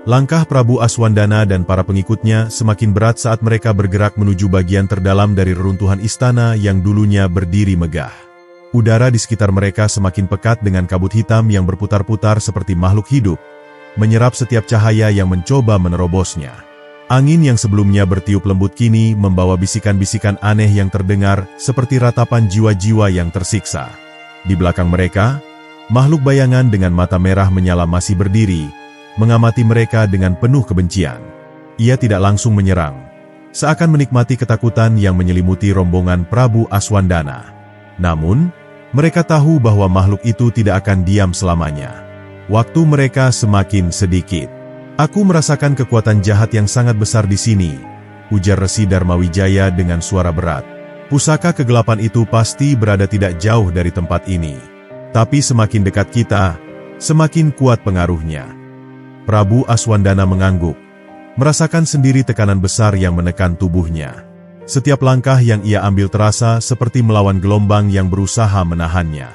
Langkah Prabu Aswandana dan para pengikutnya semakin berat saat mereka bergerak menuju bagian terdalam dari reruntuhan istana yang dulunya berdiri megah. Udara di sekitar mereka semakin pekat dengan kabut hitam yang berputar-putar seperti makhluk hidup, menyerap setiap cahaya yang mencoba menerobosnya. Angin yang sebelumnya bertiup lembut kini membawa bisikan-bisikan aneh yang terdengar seperti ratapan jiwa-jiwa yang tersiksa. Di belakang mereka, makhluk bayangan dengan mata merah menyala masih berdiri, mengamati mereka dengan penuh kebencian. Ia tidak langsung menyerang, seakan menikmati ketakutan yang menyelimuti rombongan Prabu Aswandana. Namun, mereka tahu bahwa makhluk itu tidak akan diam selamanya. Waktu mereka semakin sedikit. "Aku merasakan kekuatan jahat yang sangat besar di sini," ujar Resi Darmawijaya dengan suara berat. "Pusaka kegelapan itu pasti berada tidak jauh dari tempat ini. Tapi semakin dekat kita, semakin kuat pengaruhnya." Prabu Aswandana mengangguk, merasakan sendiri tekanan besar yang menekan tubuhnya. Setiap langkah yang ia ambil terasa seperti melawan gelombang yang berusaha menahannya.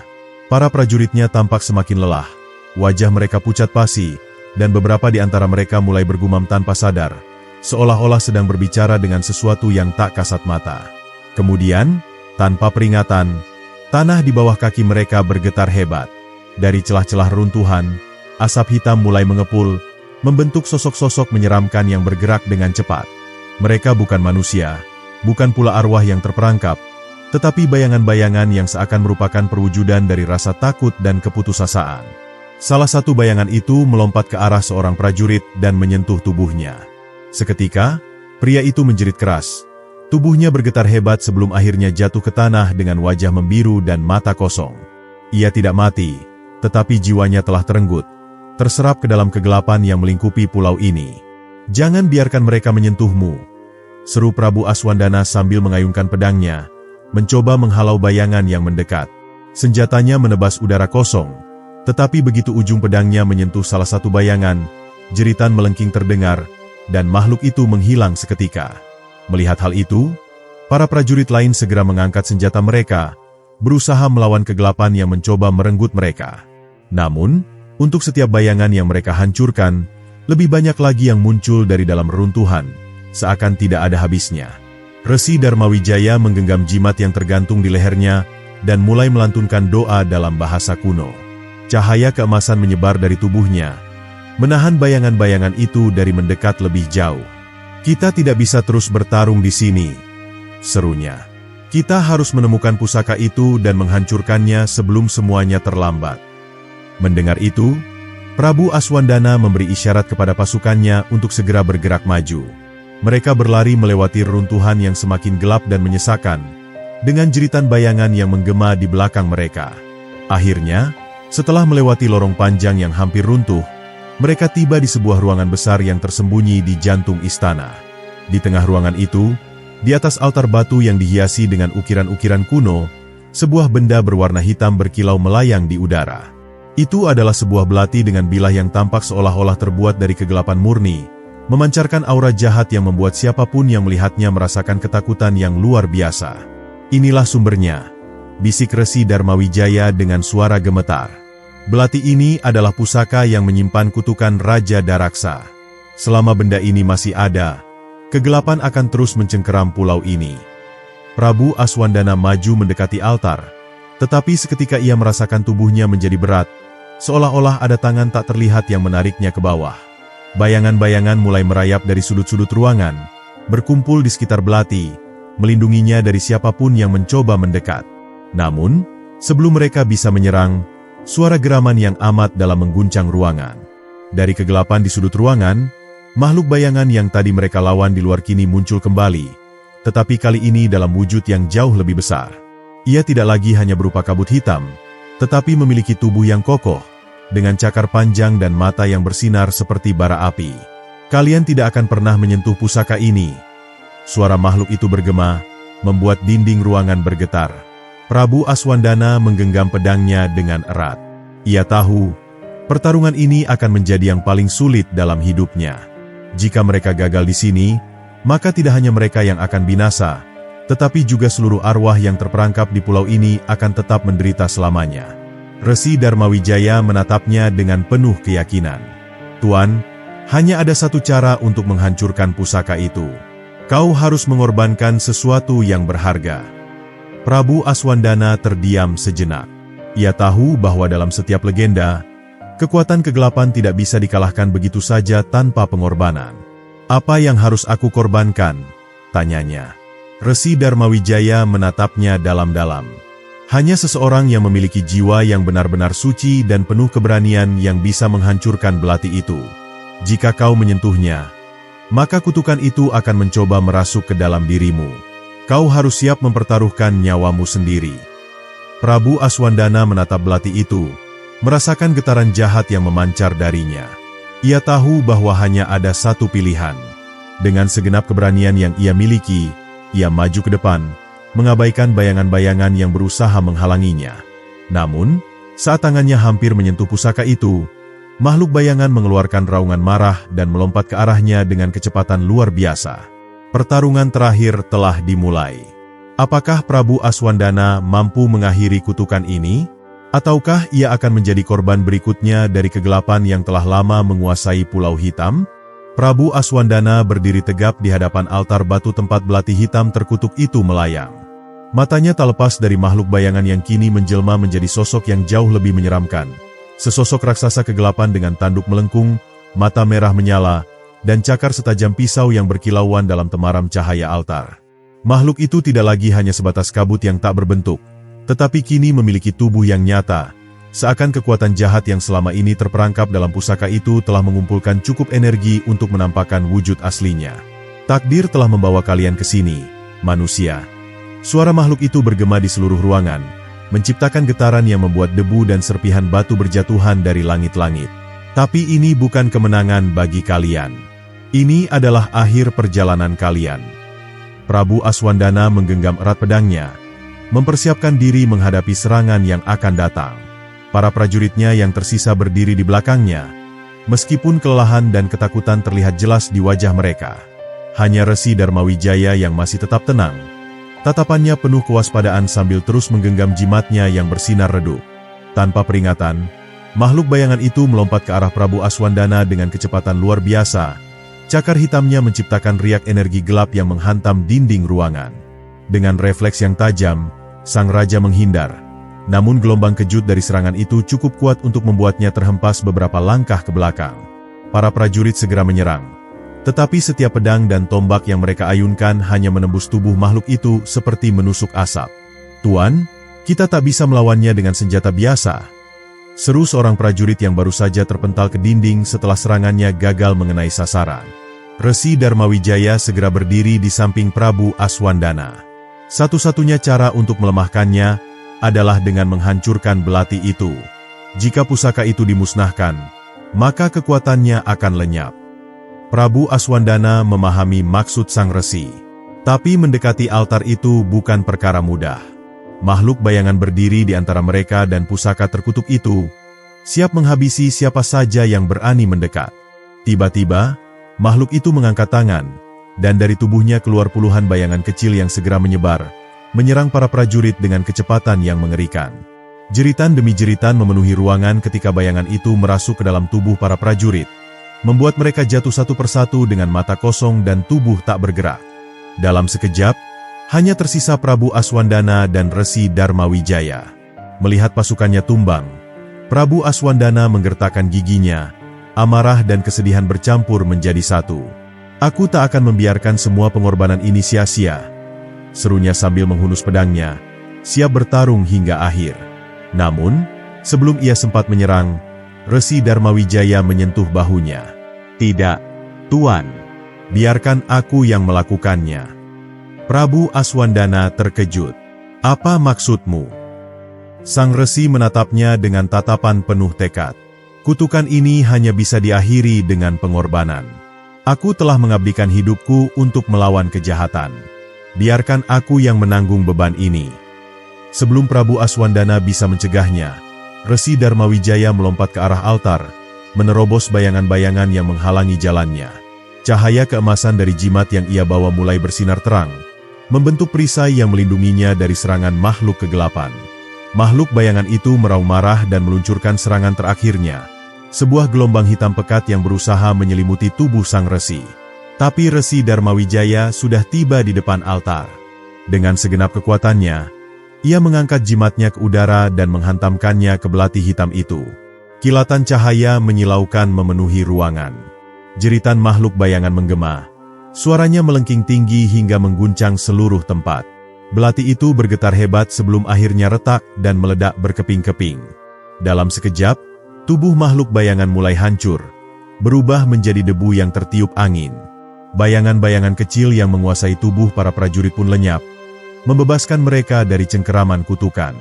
Para prajuritnya tampak semakin lelah, wajah mereka pucat pasi, dan beberapa di antara mereka mulai bergumam tanpa sadar, seolah-olah sedang berbicara dengan sesuatu yang tak kasat mata. Kemudian, tanpa peringatan, tanah di bawah kaki mereka bergetar hebat. Dari celah-celah runtuhan, asap hitam mulai mengepul, membentuk sosok-sosok menyeramkan yang bergerak dengan cepat. Mereka bukan manusia, bukan pula arwah yang terperangkap, tetapi bayangan-bayangan yang seakan merupakan perwujudan dari rasa takut dan keputusasaan. Salah satu bayangan itu melompat ke arah seorang prajurit dan menyentuh tubuhnya. Seketika, pria itu menjerit keras. Tubuhnya bergetar hebat sebelum akhirnya jatuh ke tanah dengan wajah membiru dan mata kosong. Ia tidak mati, tetapi jiwanya telah terenggut, terserap ke dalam kegelapan yang melingkupi pulau ini. "Jangan biarkan mereka menyentuhmu," seru Prabu Aswandana sambil mengayunkan pedangnya, mencoba menghalau bayangan yang mendekat. Senjatanya menebas udara kosong, tetapi begitu ujung pedangnya menyentuh salah satu bayangan, jeritan melengking terdengar, dan makhluk itu menghilang seketika. Melihat hal itu, para prajurit lain segera mengangkat senjata mereka, berusaha melawan kegelapan yang mencoba merenggut mereka. Namun, untuk setiap bayangan yang mereka hancurkan, lebih banyak lagi yang muncul dari dalam reruntuhan, seakan tidak ada habisnya. Resi Darmawijaya menggenggam jimat yang tergantung di lehernya, dan mulai melantunkan doa dalam bahasa kuno. Cahaya keemasan menyebar dari tubuhnya, menahan bayangan-bayangan itu dari mendekat lebih jauh. "Kita tidak bisa terus bertarung di sini," serunya. "Kita harus menemukan pusaka itu dan menghancurkannya sebelum semuanya terlambat." Mendengar itu, Prabu Aswandana memberi isyarat kepada pasukannya untuk segera bergerak maju. Mereka berlari melewati reruntuhan yang semakin gelap dan menyesakan, dengan jeritan bayangan yang menggema di belakang mereka. Akhirnya, setelah melewati lorong panjang yang hampir runtuh, mereka tiba di sebuah ruangan besar yang tersembunyi di jantung istana. Di tengah ruangan itu, di atas altar batu yang dihiasi dengan ukiran-ukiran kuno, sebuah benda berwarna hitam berkilau melayang di udara. Itu adalah sebuah belati dengan bilah yang tampak seolah-olah terbuat dari kegelapan murni, memancarkan aura jahat yang membuat siapapun yang melihatnya merasakan ketakutan yang luar biasa. "Inilah sumbernya," bisik Resi Darmawijaya dengan suara gemetar. "Belati ini adalah pusaka yang menyimpan kutukan Raja Daraksa. Selama benda ini masih ada, kegelapan akan terus mencengkeram pulau ini." Prabu Aswandana maju mendekati altar, tetapi seketika ia merasakan tubuhnya menjadi berat, seolah-olah ada tangan tak terlihat yang menariknya ke bawah. Bayangan-bayangan mulai merayap dari sudut-sudut ruangan, berkumpul di sekitar belati, melindunginya dari siapapun yang mencoba mendekat. Namun, sebelum mereka bisa menyerang, Suara geraman yang amat dalam mengguncang ruangan. Dari kegelapan di sudut ruangan, makhluk bayangan yang tadi mereka lawan di luar kini muncul kembali, tetapi kali ini dalam wujud yang jauh lebih besar. Ia tidak lagi hanya berupa kabut hitam, tetapi memiliki tubuh yang kokoh, dengan cakar panjang dan mata yang bersinar seperti bara api. Kalian tidak akan pernah menyentuh pusaka ini. Suara makhluk itu bergema, membuat dinding ruangan bergetar. Prabu Aswandana menggenggam pedangnya dengan erat. Ia tahu, pertarungan ini akan menjadi yang paling sulit dalam hidupnya. Jika mereka gagal di sini, maka tidak hanya mereka yang akan binasa, tetapi juga seluruh arwah yang terperangkap di pulau ini akan tetap menderita selamanya. Resi Darmawijaya menatapnya dengan penuh keyakinan. Tuan, hanya ada satu cara untuk menghancurkan pusaka itu. Kau harus mengorbankan sesuatu yang berharga. Prabu Aswandana terdiam sejenak. Ia tahu bahwa dalam setiap legenda, kekuatan kegelapan tidak bisa dikalahkan begitu saja tanpa pengorbanan. Apa yang harus aku korbankan? Tanyanya. Resi Darmawijaya menatapnya dalam-dalam. Hanya seseorang yang memiliki jiwa yang benar-benar suci dan penuh keberanian yang bisa menghancurkan belati itu. Jika kau menyentuhnya, maka kutukan itu akan mencoba merasuk ke dalam dirimu. Kau harus siap mempertaruhkan nyawamu sendiri. Prabu Aswandana menatap belati itu, merasakan getaran jahat yang memancar darinya. Ia tahu bahwa hanya ada satu pilihan. Dengan segenap keberanian yang ia miliki, ia maju ke depan, mengabaikan bayangan-bayangan yang berusaha menghalanginya. Namun, saat tangannya hampir menyentuh pusaka itu, makhluk bayangan mengeluarkan raungan marah dan melompat ke arahnya dengan kecepatan luar biasa. Pertarungan terakhir telah dimulai. Apakah Prabu Aswandana mampu mengakhiri kutukan ini? Ataukah ia akan menjadi korban berikutnya dari kegelapan yang telah lama menguasai Pulau Hitam? Prabu Aswandana berdiri tegap di hadapan altar batu tempat belati hitam terkutuk itu melayang. Matanya tak lepas dari makhluk bayangan yang kini menjelma menjadi sosok yang jauh lebih menyeramkan. Sesosok raksasa kegelapan dengan tanduk melengkung, mata merah menyala, dan cakar setajam pisau yang berkilauan dalam temaram cahaya altar. Makhluk itu tidak lagi hanya sebatas kabut yang tak berbentuk, tetapi kini memiliki tubuh yang nyata, seakan kekuatan jahat yang selama ini terperangkap dalam pusaka itu telah mengumpulkan cukup energi untuk menampakkan wujud aslinya. Takdir telah membawa kalian ke sini, manusia. Suara makhluk itu bergema di seluruh ruangan, menciptakan getaran yang membuat debu dan serpihan batu berjatuhan dari langit-langit. Tapi ini bukan kemenangan bagi kalian. Ini adalah akhir perjalanan kalian. Prabu Aswandana menggenggam erat pedangnya, mempersiapkan diri menghadapi serangan yang akan datang. Para prajuritnya yang tersisa berdiri di belakangnya, meskipun kelelahan dan ketakutan terlihat jelas di wajah mereka. Hanya Resi Darmawijaya yang masih tetap tenang. Tatapannya penuh kewaspadaan sambil terus menggenggam jimatnya yang bersinar redup. Tanpa peringatan, makhluk bayangan itu melompat ke arah Prabu Aswandana dengan kecepatan luar biasa. Cakar hitamnya menciptakan riak energi gelap yang menghantam dinding ruangan. Dengan refleks yang tajam, sang raja menghindar. Namun gelombang kejut dari serangan itu cukup kuat untuk membuatnya terhempas beberapa langkah ke belakang. Para prajurit segera menyerang. Tetapi setiap pedang dan tombak yang mereka ayunkan hanya menembus tubuh makhluk itu seperti menusuk asap. "Tuan, kita tak bisa melawannya dengan senjata biasa," seru seorang prajurit yang baru saja terpental ke dinding setelah serangannya gagal mengenai sasaran. Resi Darmawijaya segera berdiri di samping Prabu Aswandana. Satu-satunya cara untuk melemahkannya adalah dengan menghancurkan belati itu. Jika pusaka itu dimusnahkan, maka kekuatannya akan lenyap. Prabu Aswandana memahami maksud sang resi. Tapi mendekati altar itu bukan perkara mudah. Makhluk bayangan berdiri di antara mereka dan pusaka terkutuk itu, siap menghabisi siapa saja yang berani mendekat. Tiba-tiba, makhluk itu mengangkat tangan, dan dari tubuhnya keluar puluhan bayangan kecil yang segera menyebar, menyerang para prajurit dengan kecepatan yang mengerikan. Jeritan demi jeritan memenuhi ruangan ketika bayangan itu merasuk ke dalam tubuh para prajurit, membuat mereka jatuh satu persatu dengan mata kosong dan tubuh tak bergerak. Dalam sekejap, hanya tersisa Prabu Aswandana dan Resi Darmawijaya. Melihat pasukannya tumbang, Prabu Aswandana menggertakkan giginya, amarah dan kesedihan bercampur menjadi satu. "Aku tak akan membiarkan semua pengorbanan ini sia-sia," serunya sambil menghunus pedangnya, siap bertarung hingga akhir. Namun, Sebelum ia sempat menyerang, Resi Darmawijaya menyentuh bahunya. "Tidak, Tuan. Biarkan aku yang melakukannya." Prabu Aswandana terkejut. "Apa maksudmu?" Sang resi menatapnya dengan tatapan penuh tekad. "Kutukan ini hanya bisa diakhiri dengan pengorbanan. Aku telah mengabdikan hidupku untuk melawan kejahatan. Biarkan aku yang menanggung beban ini." Sebelum Prabu Aswandana bisa mencegahnya, Resi Darmawijaya melompat ke arah altar, menerobos bayangan-bayangan yang menghalangi jalannya. Cahaya keemasan dari jimat yang ia bawa mulai bersinar terang, membentuk perisai yang melindunginya dari serangan makhluk kegelapan. Makhluk bayangan itu meraung marah dan meluncurkan serangan terakhirnya, sebuah gelombang hitam pekat yang berusaha menyelimuti tubuh sang resi. Tapi Resi Darmawijaya sudah tiba di depan altar. Dengan segenap kekuatannya, ia mengangkat jimatnya ke udara dan menghantamkannya ke belati hitam itu. Kilatan cahaya menyilaukan memenuhi ruangan. Jeritan makhluk bayangan menggema. Suaranya melengking tinggi hingga mengguncang seluruh tempat. Belati itu bergetar hebat sebelum akhirnya retak dan meledak berkeping-keping. Dalam sekejap, tubuh makhluk bayangan mulai hancur, berubah menjadi debu yang tertiup angin. Bayangan-bayangan kecil yang menguasai tubuh para prajurit pun lenyap, membebaskan mereka dari cengkeraman kutukan.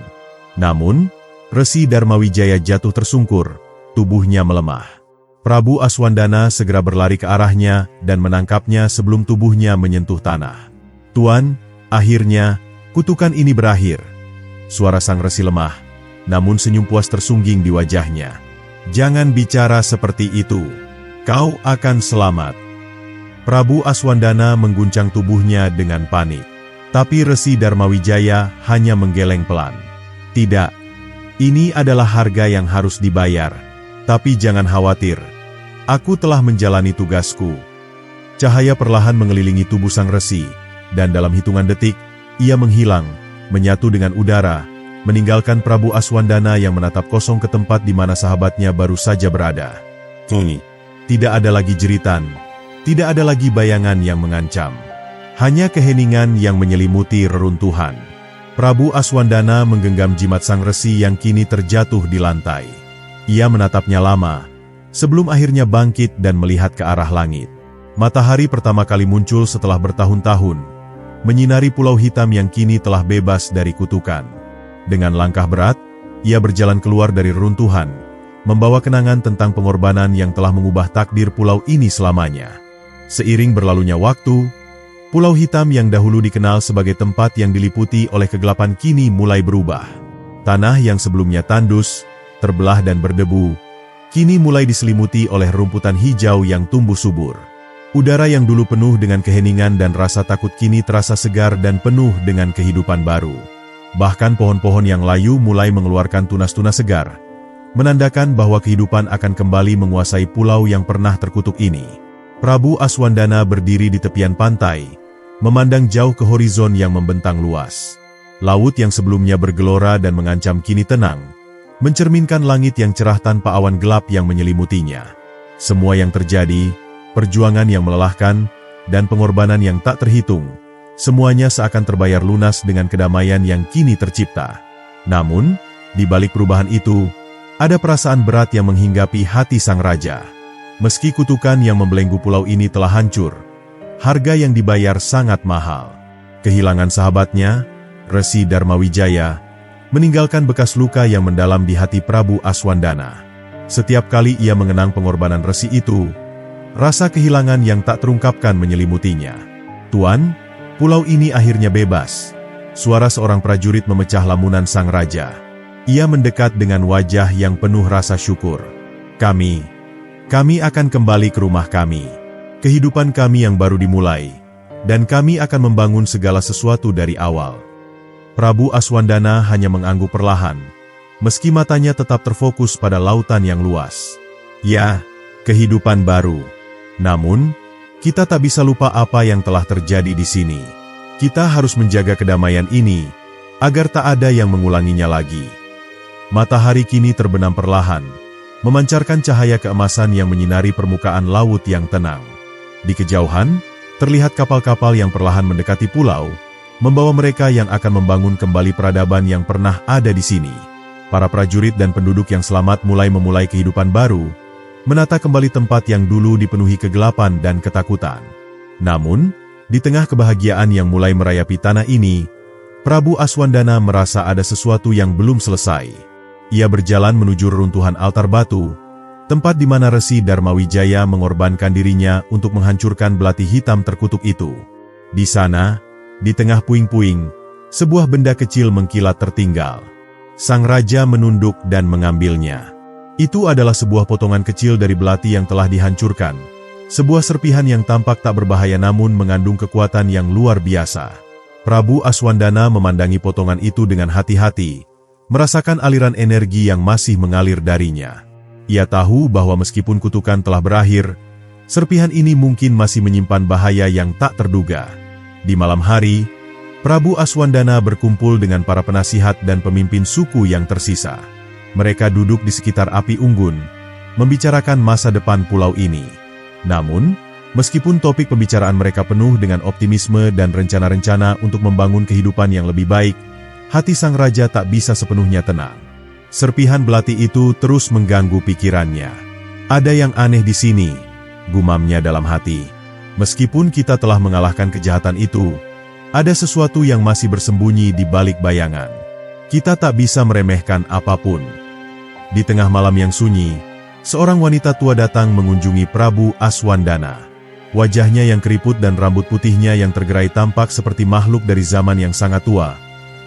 Namun, Resi Darmawijaya jatuh tersungkur, tubuhnya melemah. Prabu Aswandana segera berlari ke arahnya dan menangkapnya sebelum tubuhnya menyentuh tanah. "Tuan, akhirnya, kutukan ini berakhir." Suara sang resi lemah, namun senyum puas tersungging di wajahnya. "Jangan bicara seperti itu. Kau akan selamat." Prabu Aswandana mengguncang tubuhnya dengan panik. Tapi Resi Darmawijaya hanya menggeleng pelan. "Tidak, ini adalah harga yang harus dibayar. Tapi jangan khawatir, aku telah menjalani tugasku." Cahaya perlahan mengelilingi tubuh sang resi, dan dalam hitungan detik, ia menghilang, menyatu dengan udara, meninggalkan Prabu Aswandana yang menatap kosong ke tempat di mana sahabatnya baru saja berada. Tidak ada lagi jeritan, tidak ada lagi bayangan yang mengancam. Hanya keheningan yang menyelimuti reruntuhan. Prabu Aswandana menggenggam jimat sang resi yang kini terjatuh di lantai. Ia menatapnya lama, sebelum akhirnya bangkit dan melihat ke arah langit. Matahari pertama kali muncul setelah bertahun-tahun, menyinari pulau hitam yang kini telah bebas dari kutukan. Dengan langkah berat, ia berjalan keluar dari reruntuhan, membawa kenangan tentang pengorbanan yang telah mengubah takdir pulau ini selamanya. Seiring berlalunya waktu, Pulau Hitam yang dahulu dikenal sebagai tempat yang diliputi oleh kegelapan kini mulai berubah. Tanah yang sebelumnya tandus, terbelah dan berdebu, kini mulai diselimuti oleh rumputan hijau yang tumbuh subur. Udara yang dulu penuh dengan keheningan dan rasa takut kini terasa segar dan penuh dengan kehidupan baru. Bahkan pohon-pohon yang layu mulai mengeluarkan tunas-tunas segar, menandakan bahwa kehidupan akan kembali menguasai pulau yang pernah terkutuk ini. Prabu Aswandana berdiri di tepian pantai, memandang jauh ke horizon yang membentang luas. Laut yang sebelumnya bergelora dan mengancam kini tenang, mencerminkan langit yang cerah tanpa awan gelap yang menyelimutinya. Semua yang terjadi, perjuangan yang melelahkan, dan pengorbanan yang tak terhitung, semuanya seakan terbayar lunas dengan kedamaian yang kini tercipta. Namun, di balik perubahan itu, ada perasaan berat yang menghinggapi hati sang raja. Meski kutukan yang membelenggu pulau ini telah hancur, harga yang dibayar sangat mahal. Kehilangan sahabatnya, Resi Darmawijaya, meninggalkan bekas luka yang mendalam di hati Prabu Aswandana. Setiap kali ia mengenang pengorbanan resi itu, rasa kehilangan yang tak terungkapkan menyelimutinya. "Tuan, pulau ini akhirnya bebas." Suara seorang prajurit memecah lamunan sang raja. Ia mendekat dengan wajah yang penuh rasa syukur. Kami akan kembali ke rumah kami. Kehidupan kami yang baru dimulai, dan kami akan membangun segala sesuatu dari awal." Prabu Aswandana hanya mengangguk perlahan, meski matanya tetap terfokus pada lautan yang luas. Ya, kehidupan baru. Namun, kita tak bisa lupa apa yang telah terjadi di sini. Kita harus menjaga kedamaian ini, agar tak ada yang mengulanginya lagi. Matahari kini terbenam perlahan, memancarkan cahaya keemasan yang menyinari permukaan laut yang tenang. Di kejauhan, terlihat kapal-kapal yang perlahan mendekati pulau, membawa mereka yang akan membangun kembali peradaban yang pernah ada di sini. Para prajurit dan penduduk yang selamat memulai kehidupan baru, menata kembali tempat yang dulu dipenuhi kegelapan dan ketakutan. Namun, di tengah kebahagiaan yang mulai merayapi tanah ini, Prabu Aswandana merasa ada sesuatu yang belum selesai. Ia berjalan menuju reruntuhan altar batu, tempat di mana Resi Darmawijaya mengorbankan dirinya untuk menghancurkan belati hitam terkutuk itu. Di sana, di tengah puing-puing, sebuah benda kecil mengkilat tertinggal. Sang raja menunduk dan mengambilnya. Itu adalah sebuah potongan kecil dari belati yang telah dihancurkan. Sebuah serpihan yang tampak tak berbahaya namun mengandung kekuatan yang luar biasa. Prabu Aswandana memandangi potongan itu dengan hati-hati, merasakan aliran energi yang masih mengalir darinya. Ia tahu bahwa meskipun kutukan telah berakhir, serpihan ini mungkin masih menyimpan bahaya yang tak terduga. Di malam hari, Prabu Aswandana berkumpul dengan para penasihat dan pemimpin suku yang tersisa. Mereka duduk di sekitar api unggun, membicarakan masa depan pulau ini. Namun, meskipun topik pembicaraan mereka penuh dengan optimisme dan rencana-rencana untuk membangun kehidupan yang lebih baik, hati sang raja tak bisa sepenuhnya tenang. Serpihan belati itu terus mengganggu pikirannya. Ada yang aneh di sini, gumamnya dalam hati. Meskipun kita telah mengalahkan kejahatan itu, ada sesuatu yang masih bersembunyi di balik bayangan. Kita tak bisa meremehkan apapun. Di tengah malam yang sunyi, seorang wanita tua datang mengunjungi Prabu Aswandana. Wajahnya yang keriput dan rambut putihnya yang tergerai tampak seperti makhluk dari zaman yang sangat tua.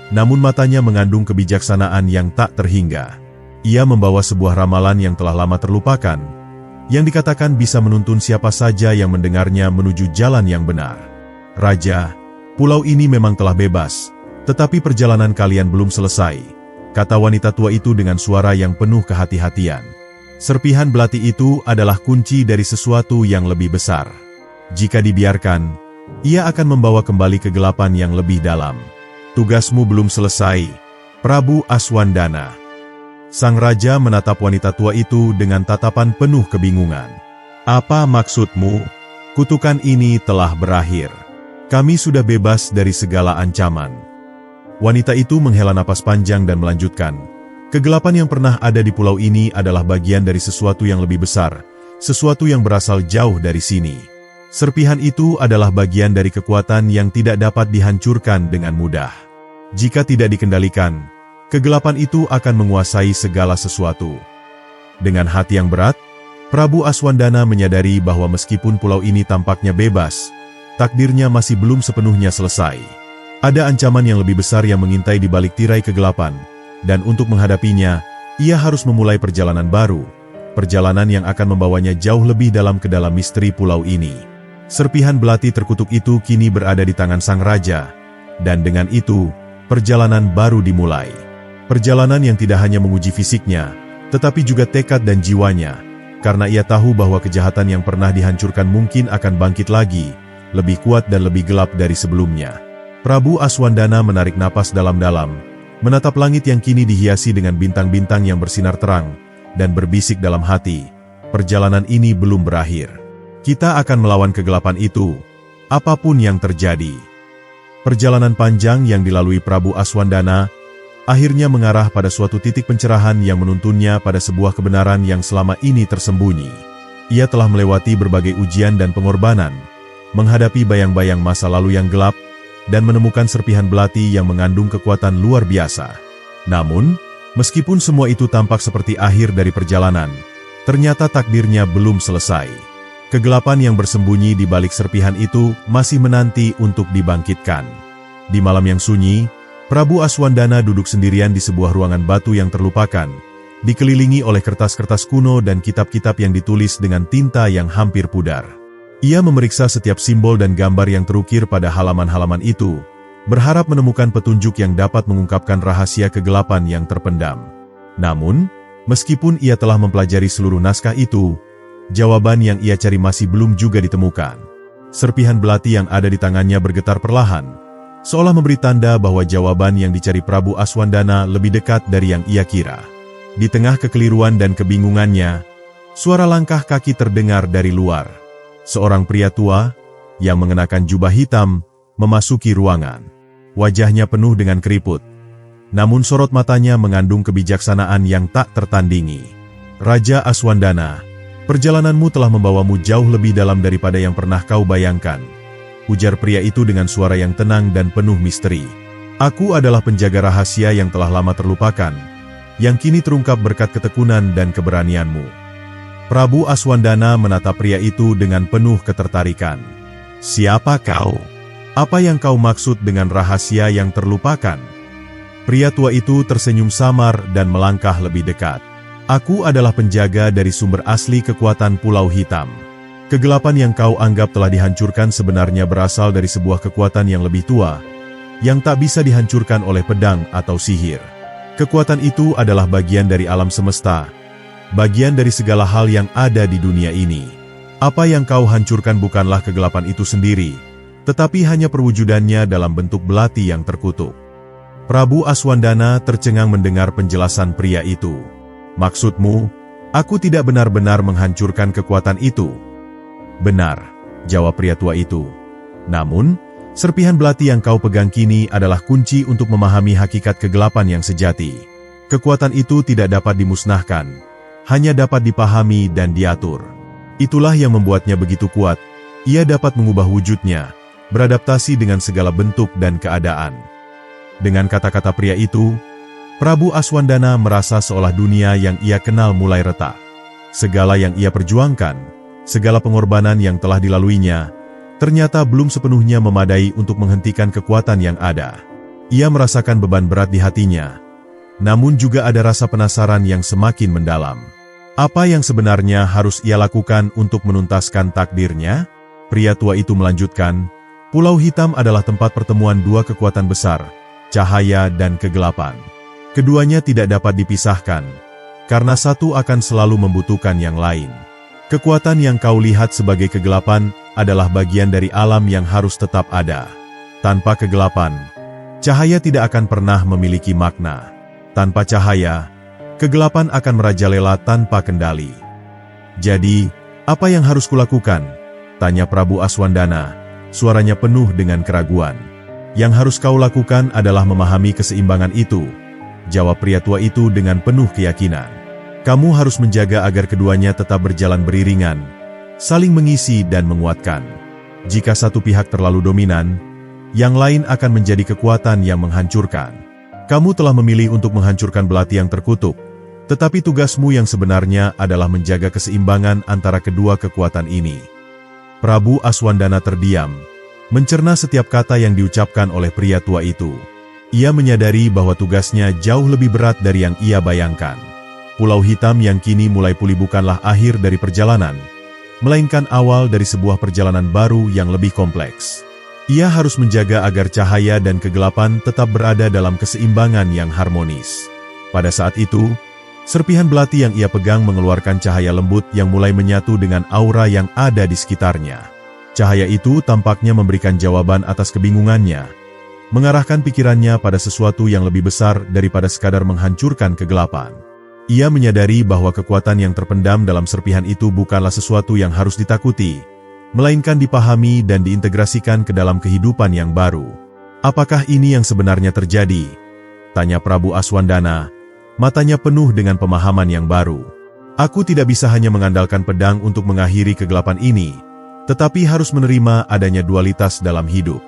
Namun matanya mengandung kebijaksanaan yang tak terhingga. Ia membawa sebuah ramalan yang telah lama terlupakan, yang dikatakan bisa menuntun siapa saja yang mendengarnya menuju jalan yang benar. Raja, pulau ini memang telah bebas, tetapi perjalanan kalian belum selesai, kata wanita tua itu dengan suara yang penuh kehati-hatian. Serpihan belati itu adalah kunci dari sesuatu yang lebih besar. Jika dibiarkan, ia akan membawa kembali kegelapan yang lebih dalam. Tugasmu belum selesai, Prabu Aswandana. Sang raja menatap wanita tua itu dengan tatapan penuh kebingungan. Apa maksudmu? Kutukan ini telah berakhir. Kami sudah bebas dari segala ancaman. Wanita itu menghela napas panjang dan melanjutkan. Kegelapan yang pernah ada di pulau ini adalah bagian dari sesuatu yang lebih besar, sesuatu yang berasal jauh dari sini. Serpihan itu adalah bagian dari kekuatan yang tidak dapat dihancurkan dengan mudah. Jika tidak dikendalikan, kegelapan itu akan menguasai segala sesuatu. Dengan hati yang berat, Prabu Aswandana menyadari bahwa meskipun pulau ini tampaknya bebas, takdirnya masih belum sepenuhnya selesai. Ada ancaman yang lebih besar yang mengintai di balik tirai kegelapan, dan untuk menghadapinya, ia harus memulai perjalanan baru, perjalanan yang akan membawanya jauh lebih dalam ke dalam misteri pulau ini. Serpihan belati terkutuk itu kini berada di tangan sang raja, dan dengan itu, perjalanan baru dimulai. Perjalanan yang tidak hanya menguji fisiknya, tetapi juga tekad dan jiwanya, karena ia tahu bahwa kejahatan yang pernah dihancurkan mungkin akan bangkit lagi, lebih kuat dan lebih gelap dari sebelumnya. Prabu Aswandana menarik napas dalam-dalam, menatap langit yang kini dihiasi dengan bintang-bintang yang bersinar terang, dan berbisik dalam hati, perjalanan ini belum berakhir. Kita akan melawan kegelapan itu, apapun yang terjadi. Perjalanan panjang yang dilalui Prabu Aswandana, akhirnya mengarah pada suatu titik pencerahan yang menuntunnya pada sebuah kebenaran yang selama ini tersembunyi. Ia telah melewati berbagai ujian dan pengorbanan, menghadapi bayang-bayang masa lalu yang gelap, dan menemukan serpihan belati yang mengandung kekuatan luar biasa. Namun, meskipun semua itu tampak seperti akhir dari perjalanan, ternyata takdirnya belum selesai. Kegelapan yang bersembunyi di balik serpihan itu masih menanti untuk dibangkitkan. Di malam yang sunyi, Prabu Aswandana duduk sendirian di sebuah ruangan batu yang terlupakan, dikelilingi oleh kertas-kertas kuno dan kitab-kitab yang ditulis dengan tinta yang hampir pudar. Ia memeriksa setiap simbol dan gambar yang terukir pada halaman-halaman itu, berharap menemukan petunjuk yang dapat mengungkapkan rahasia kegelapan yang terpendam. Namun, meskipun ia telah mempelajari seluruh naskah itu, jawaban yang ia cari masih belum juga ditemukan. Serpihan belati yang ada di tangannya bergetar perlahan, seolah memberi tanda bahwa jawaban yang dicari Prabu Aswandana lebih dekat dari yang ia kira. Di tengah kekeliruan dan kebingungannya, suara langkah kaki terdengar dari luar. Seorang pria tua, yang mengenakan jubah hitam, memasuki ruangan. Wajahnya penuh dengan keriput. Namun sorot matanya mengandung kebijaksanaan yang tak tertandingi. Raja Aswandana, perjalananmu telah membawamu jauh lebih dalam daripada yang pernah kau bayangkan, ujar pria itu dengan suara yang tenang dan penuh misteri. Aku adalah penjaga rahasia yang telah lama terlupakan, yang kini terungkap berkat ketekunan dan keberanianmu. Prabu Aswandana menatap pria itu dengan penuh ketertarikan. Siapa kau? Apa yang kau maksud dengan rahasia yang terlupakan? Pria tua itu tersenyum samar dan melangkah lebih dekat. Aku adalah penjaga dari sumber asli kekuatan Pulau Hitam. Kegelapan yang kau anggap telah dihancurkan sebenarnya berasal dari sebuah kekuatan yang lebih tua, yang tak bisa dihancurkan oleh pedang atau sihir. Kekuatan itu adalah bagian dari alam semesta, bagian dari segala hal yang ada di dunia ini. Apa yang kau hancurkan bukanlah kegelapan itu sendiri, tetapi hanya perwujudannya dalam bentuk belati yang terkutuk. Prabu Aswandana tercengang mendengar penjelasan pria itu. Maksudmu, aku tidak benar-benar menghancurkan kekuatan itu? Benar, jawab pria tua itu. Namun, serpihan belati yang kau pegang kini adalah kunci untuk memahami hakikat kegelapan yang sejati. Kekuatan itu tidak dapat dimusnahkan, hanya dapat dipahami dan diatur. Itulah yang membuatnya begitu kuat. Ia dapat mengubah wujudnya, beradaptasi dengan segala bentuk dan keadaan. Dengan kata-kata pria itu, Prabu Aswandana merasa seolah dunia yang ia kenal mulai retak. Segala yang ia perjuangkan, segala pengorbanan yang telah dilaluinya, ternyata belum sepenuhnya memadai untuk menghentikan kekuatan yang ada. Ia merasakan beban berat di hatinya, namun juga ada rasa penasaran yang semakin mendalam. Apa yang sebenarnya harus ia lakukan untuk menuntaskan takdirnya? Pria tua itu melanjutkan, Pulau Hitam adalah tempat pertemuan dua kekuatan besar, cahaya dan kegelapan. Keduanya tidak dapat dipisahkan, karena satu akan selalu membutuhkan yang lain. Kekuatan yang kau lihat sebagai kegelapan adalah bagian dari alam yang harus tetap ada. Tanpa kegelapan, cahaya tidak akan pernah memiliki makna. Tanpa cahaya, kegelapan akan merajalela tanpa kendali. Jadi, apa yang harus kulakukan? Tanya Prabu Aswandana, suaranya penuh dengan keraguan. Yang harus kau lakukan adalah memahami keseimbangan itu, jawab pria tua itu dengan penuh keyakinan. Kamu harus menjaga agar keduanya tetap berjalan beriringan, saling mengisi dan menguatkan. Jika satu pihak terlalu dominan, yang lain akan menjadi kekuatan yang menghancurkan. Kamu telah memilih untuk menghancurkan belati yang terkutuk, tetapi tugasmu yang sebenarnya adalah menjaga keseimbangan antara kedua kekuatan ini. Prabu Aswandana terdiam, mencerna setiap kata yang diucapkan oleh pria tua itu. Ia menyadari bahwa tugasnya jauh lebih berat dari yang ia bayangkan. Pulau Hitam yang kini mulai pulih bukanlah akhir dari perjalanan, melainkan awal dari sebuah perjalanan baru yang lebih kompleks. Ia harus menjaga agar cahaya dan kegelapan tetap berada dalam keseimbangan yang harmonis. Pada saat itu, serpihan belati yang ia pegang mengeluarkan cahaya lembut yang mulai menyatu dengan aura yang ada di sekitarnya. Cahaya itu tampaknya memberikan jawaban atas kebingungannya, mengarahkan pikirannya pada sesuatu yang lebih besar daripada sekadar menghancurkan kegelapan. Ia menyadari bahwa kekuatan yang terpendam dalam serpihan itu bukanlah sesuatu yang harus ditakuti, melainkan dipahami dan diintegrasikan ke dalam kehidupan yang baru. Apakah ini yang sebenarnya terjadi? Tanya Prabu Aswandana, matanya penuh dengan pemahaman yang baru. Aku tidak bisa hanya mengandalkan pedang untuk mengakhiri kegelapan ini, tetapi harus menerima adanya dualitas dalam hidup.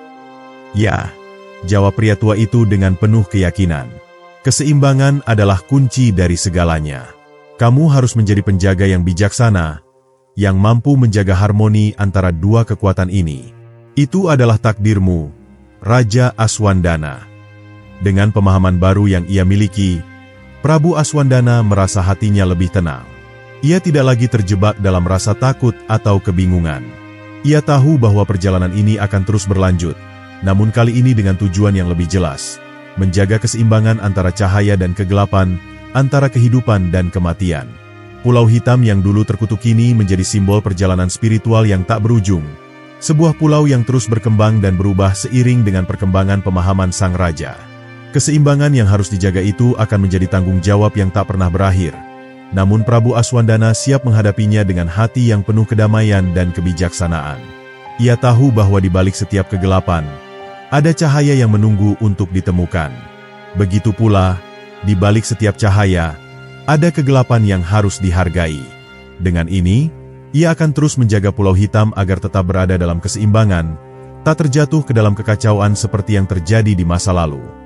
Ya, jawab pria tua itu dengan penuh keyakinan. Keseimbangan adalah kunci dari segalanya. Kamu harus menjadi penjaga yang bijaksana, yang mampu menjaga harmoni antara dua kekuatan ini. Itu adalah takdirmu, Raja Aswandana. Dengan pemahaman baru yang ia miliki, Prabu Aswandana merasa hatinya lebih tenang. Ia tidak lagi terjebak dalam rasa takut atau kebingungan. Ia tahu bahwa perjalanan ini akan terus berlanjut, namun kali ini dengan tujuan yang lebih jelas, menjaga keseimbangan antara cahaya dan kegelapan, antara kehidupan dan kematian. Pulau Hitam yang dulu terkutuk kini menjadi simbol perjalanan spiritual yang tak berujung, sebuah pulau yang terus berkembang dan berubah seiring dengan perkembangan pemahaman sang raja. Keseimbangan yang harus dijaga itu akan menjadi tanggung jawab yang tak pernah berakhir, namun Prabu Aswandana siap menghadapinya dengan hati yang penuh kedamaian dan kebijaksanaan. Ia tahu bahwa di balik setiap kegelapan, ada cahaya yang menunggu untuk ditemukan. Begitu pula, di balik setiap cahaya, ada kegelapan yang harus dihargai. Dengan ini, ia akan terus menjaga Pulau Hitam agar tetap berada dalam keseimbangan, tak terjatuh ke dalam kekacauan seperti yang terjadi di masa lalu.